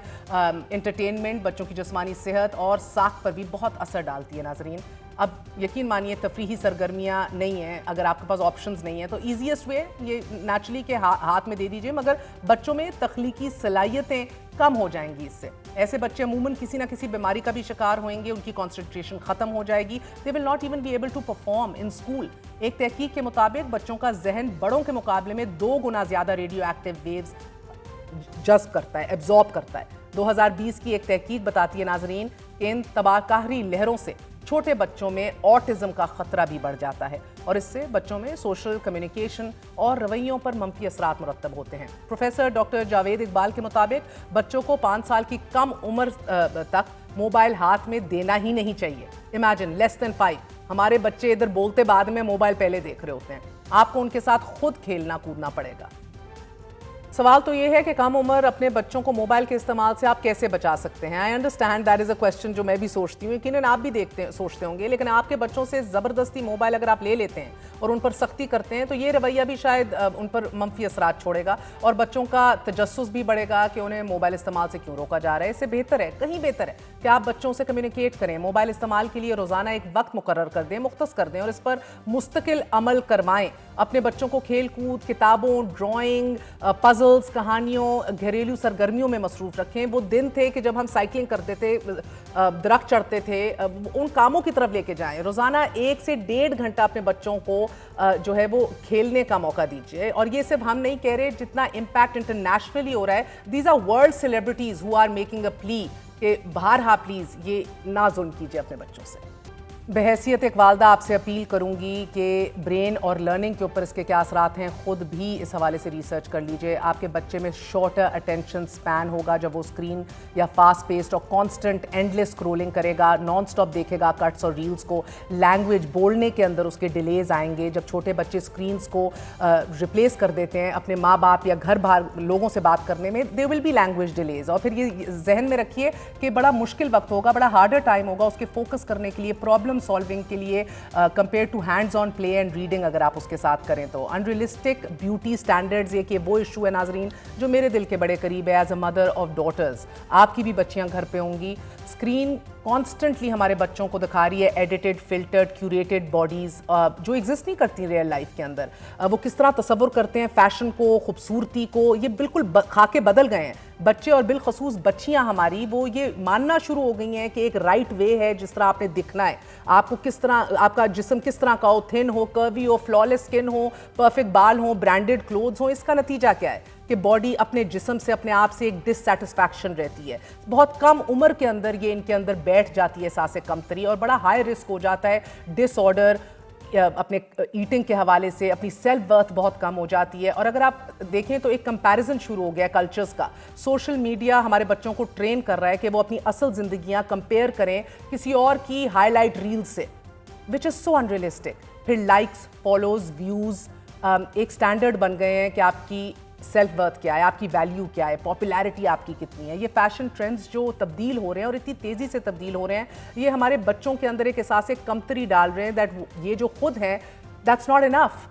Speaker 2: एंटरटेनमेंट बच्चों की जिस्मानी सेहत और साख पर भी बहुत असर डालती है। नाजरीन, अब यकीन मानिए तफरीही सरगर्मियाँ नहीं हैं, अगर आपके पास ऑप्शंस नहीं है तो ईजीएस्ट वे ये नेचुरली के हाथ में दे दीजिए, मगर बच्चों में तख्लीकी सलाहियतें कम हो जाएंगी इससे। ऐसे बच्चे अमूमन किसी ना किसी बीमारी का भी शिकार होंगे, उनकी कॉन्सेंट्रेशन ख़त्म हो जाएगी, they will not even be able to perform in school. एक तहकीक के मुताबिक बच्चों का जहन बड़ों के मुकाबले में 2 गुना ज़्यादा रेडियो एक्टिव वेव्स जज्ब करता है, एब्जॉर्ब करता है। 2020 की एक तहकीक बताती है नाजरीन, इन तबाहकारी लहरों से چھوٹے بچوں میں آٹزم کا خطرہ بھی بڑھ جاتا ہے اور اس سے بچوں میں سوشل کمیونیکیشن اور رویوں پر منفی اثرات مرتب ہوتے ہیں۔ پروفیسر ڈاکٹر جاوید اقبال کے مطابق بچوں کو 5 سال کی کم عمر تک موبائل ہاتھ میں دینا ہی نہیں چاہیے۔ امیجن لیس دین 5 ہمارے بچے ادھر بولتے بعد میں موبائل پہلے دیکھ رہے ہوتے ہیں، آپ کو ان کے ساتھ خود کھیلنا کودنا پڑے گا۔ سوال تو یہ ہے کہ کم عمر اپنے بچوں کو موبائل کے استعمال سے آپ کیسے بچا سکتے ہیں؟ I understand that is a question جو میں بھی سوچتی ہوں، یقیناً آپ بھی سوچتے ہوں گے، لیکن آپ کے بچوں سے زبردستی موبائل اگر آپ لے لیتے ہیں اور ان پر سختی کرتے ہیں تو یہ رویہ بھی شاید ان پر منفی اثرات چھوڑے گا اور بچوں کا تجسس بھی بڑھے گا کہ انہیں موبائل استعمال سے کیوں روکا جا رہا ہے۔ اس سے بہتر ہے، کہیں بہتر ہے کہ آپ بچوں سے کمیونیکیٹ کریں، موبائل استعمال کے لیے روزانہ ایک وقت مقرر کر دیں، مختص کر دیں اور اس پر مستقل عمل کروائیں۔ اپنے بچوں کو کھیل کود، کتابوں، ڈرائنگ، پزلز، کہانیوں، گھریلو سرگرمیوں میں مصروف رکھیں۔ وہ دن تھے کہ جب ہم سائیکلنگ کرتے تھے، درخت چڑھتے تھے، ان کاموں کی طرف لے کے جائیں۔ روزانہ 1 سے 1.5 گھنٹہ اپنے بچوں کو جو ہے وہ کھیلنے کا موقع دیجیے۔ اور یہ صرف ہم نہیں کہہ رہے، جتنا امپیکٹ انٹرنیشنلی ہو رہا ہے، these are world celebrities who are making a plea کہ بہرحال پلیز یہ نہ ظلم کیجیے اپنے بچوں سے۔ بحیثیت ایک والدہ آپ سے اپیل کروں گی کہ برین اور لرننگ کے اوپر اس کے کیا اثرات ہیں، خود بھی اس حوالے سے ریسرچ کر لیجئے۔ آپ کے بچے میں شارٹر اٹینشن سپین ہوگا جب وہ اسکرین یا فاسٹ پیسڈ اور کانسٹنٹ اینڈلیس اسکرولنگ کرے گا، نان سٹاپ دیکھے گا کٹس اور ریلز کو۔ لینگویج بولنے کے اندر اس کے ڈیلیز آئیں گے۔ جب چھوٹے بچے اسکرینز کو ریپلیس کر دیتے ہیں اپنے ماں باپ یا گھر باہر لوگوں سے بات کرنے میں، دے ول بی لینگویج ڈیلیز، اور پھر یہ ذہن میں رکھیے کہ بڑا مشکل وقت ہوگا، بڑا ہارڈر ٹائم ہوگا اس کے فوکس کرنے کے لیے، پرابلم سالونگ کے لیے، compare to hands on play and reading اگر آپ اس کے ساتھ کریں تو۔ انریلسٹک بیوٹی سٹینڈرڈز، یہ کہ وہ ایشو ہے ناظرین جو میرے دل کے بڑے قریب ہے as a mother of daughters. آپ کی بھی بچیاں گھر پہ ہوں گی، اسکرین کانسٹنٹلی ہمارے بچوں کو دکھا رہی ہے ایڈیٹڈ، فلٹرڈ، کیوریٹڈ باڈیز جو ایگزسٹ نہیں کرتی ریئل لائف کے اندر۔ وہ کس طرح تصور کرتے ہیں فیشن کو، خوبصورتی کو، یہ بالکل خاکے بدل گئے ہیں۔ بچے اور بالخصوص بچیاں ہماری وہ یہ ماننا شروع ہو گئی ہیں کہ ایک رائٹ وے ہے جس طرح آپ نے دکھنا ہے، آپ کو کس طرح، آپ کا جسم کس طرح کا ہو، تھن ہو، کروی ہو، فلالیس سکن ہو، پرفیکٹ بال ہوں، برانڈڈ کلوتھز ہوں۔ اس کا نتیجہ کیا ہے کہ باڈی اپنے جسم سے اپنے آپ سے ایک ڈس سیٹسفیکشن رہتی ہے۔ بہت کم عمر کے اندر یہ ان کے اندر بیٹھ جاتی ہے احساس کمتری، اور بڑا ہائی رسک ہو جاتا ہے ڈس آرڈر، اپنے ایٹنگ کے حوالے سے اپنی سیلف ورتھ بہت کم ہو جاتی ہے۔ اور اگر آپ دیکھیں تو ایک کمپیریزن شروع ہو گیا کلچرز کا۔ سوشل میڈیا ہمارے بچوں کو ٹرین کر رہا ہے کہ وہ اپنی اصل زندگیاں کمپیئر کریں کسی اور کی ہائی لائٹ ریل سے، وچ از سو انریلسٹک۔ پھر لائکس، فالوز، ویوز ایک سٹینڈرڈ بن گئے ہیں کہ آپ کی سیلف ورتھ کیا ہے، آپ کی ویلیو کیا ہے، پاپولیرٹی آپ کی کتنی ہے۔ یہ فیشن ٹرینڈز جو تبدیل ہو رہے ہیں اور اتنی تیزی سے تبدیل ہو رہے ہیں، یہ ہمارے بچوں کے اندر ایک احساس کمتری ڈال رہے ہیں دیٹ یہ جو خود ہیں دیٹس ناٹ انف۔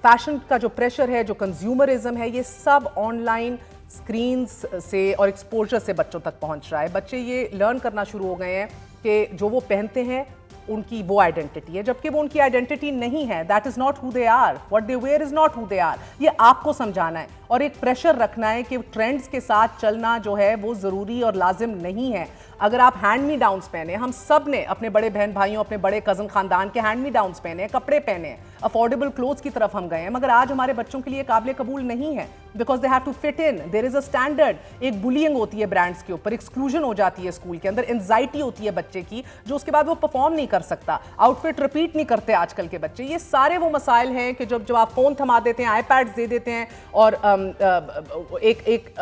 Speaker 2: فیشن کا جو پریشر ہے، جو کنزیومرزم ہے، یہ سب آن لائن اسکرینز سے اور ایکسپوجر سے بچوں تک پہنچ رہا ہے۔ بچے یہ لرن کرنا شروع ہو گئے ہیں کہ جو وہ پہنتے ہیں ان کی وہ آئیڈینٹی ہے، جبکہ وہ ان کی آئیڈینٹی نہیں ہے۔ That is not who they are, what they were is not who they are. یہ آپ کو سمجھانا ہے اور ایک پریشر رکھنا ہے کہ ٹرینڈز کے ساتھ چلنا جو ہے وہ ضروری اور لازم نہیں ہے۔ اگر آپ ہینڈ می ڈاؤنس پہنے، ہم سب نے اپنے بڑے بہن بھائیوں، اپنے بڑے کزن خاندان کے ہینڈ می ڈاؤنس پہنے، کپڑے پہنے ہیں، افورڈیبل کلوتھس کی طرف ہم گئے ہیں، مگر آج ہمارے بچوں کے لیے قابل قبول نہیں ہے because they have to fit in, there is a standard. ایک بلینگ ہوتی ہے برانڈس کے اوپر، ایکسکلوژن ہو جاتی ہے اسکول کے اندر، انزائٹی ہوتی ہے بچے کی جو اس کے بعد وہ پرفارم نہیں کر سکتا، آؤٹ فٹ ریپیٹ نہیں کرتے آج کل کے بچے۔ یہ سارے وہ مسائل ہیں کہ جب آپ فون تھما دیتے ہیں، آئی پیڈز دے دیتے ہیں اور ایک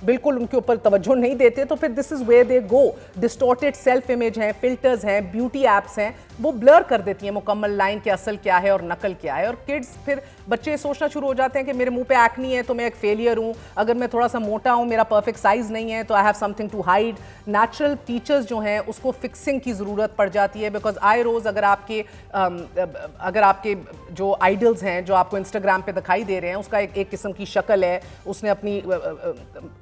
Speaker 2: بالکل ان کے اوپر توجہ نہیں دیتے تو پھر this is where they go. Distorted self image ہیں، فلٹرز ہیں، بیوٹی ایپس ہیں، وہ بلر کر دیتی ہیں مکمل لائن کہ اصل کیا ہے اور نقل کیا ہے۔ اور کڈز پھر بچے سوچنا شروع ہو جاتے ہیں کہ میرے منہ پہ ایکنی ہے تو میں ایک فیلئر ہوں، اگر میں تھوڑا سا موٹا ہوں، میرا پرفیکٹ سائز نہیں ہے تو I have something to hide. Natural features جو ہیں اس کو فکسنگ کی ضرورت پڑ جاتی ہے بیکاز آئے روز اگر آپ کے جو آئیڈلز ہیں جو آپ کو انسٹاگرام پہ دکھائی دے رہے ہیں اس کا ایک قسم کی شکل ہے، اس نے اپنی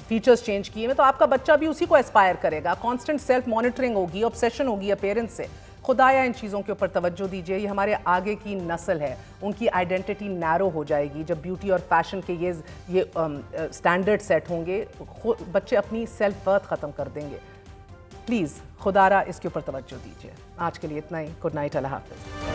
Speaker 2: فیچرز چینج کیے ہیں تو آپ کا بچہ بھی اسی کو اسپائر کرے گا۔ کانسٹنٹ سیلف مانیٹرنگ ہوگی، obsession ہوگی اپیرنس سے۔ خدایا ان چیزوں کے اوپر توجہ دیجیے، یہ ہمارے آگے کی نسل ہے، ان کی آئیڈینٹی نیرو ہو جائے گی جب بیوٹی اور فیشن کے یہ سٹینڈرڈ سیٹ ہوں گے، بچے اپنی سیلف ورتھ ختم کر دیں گے۔ پلیز خدا را اس کے اوپر توجہ دیجیے۔ آج کے لیے اتنا ہی، گڈ نائٹ، اللہ حافظ۔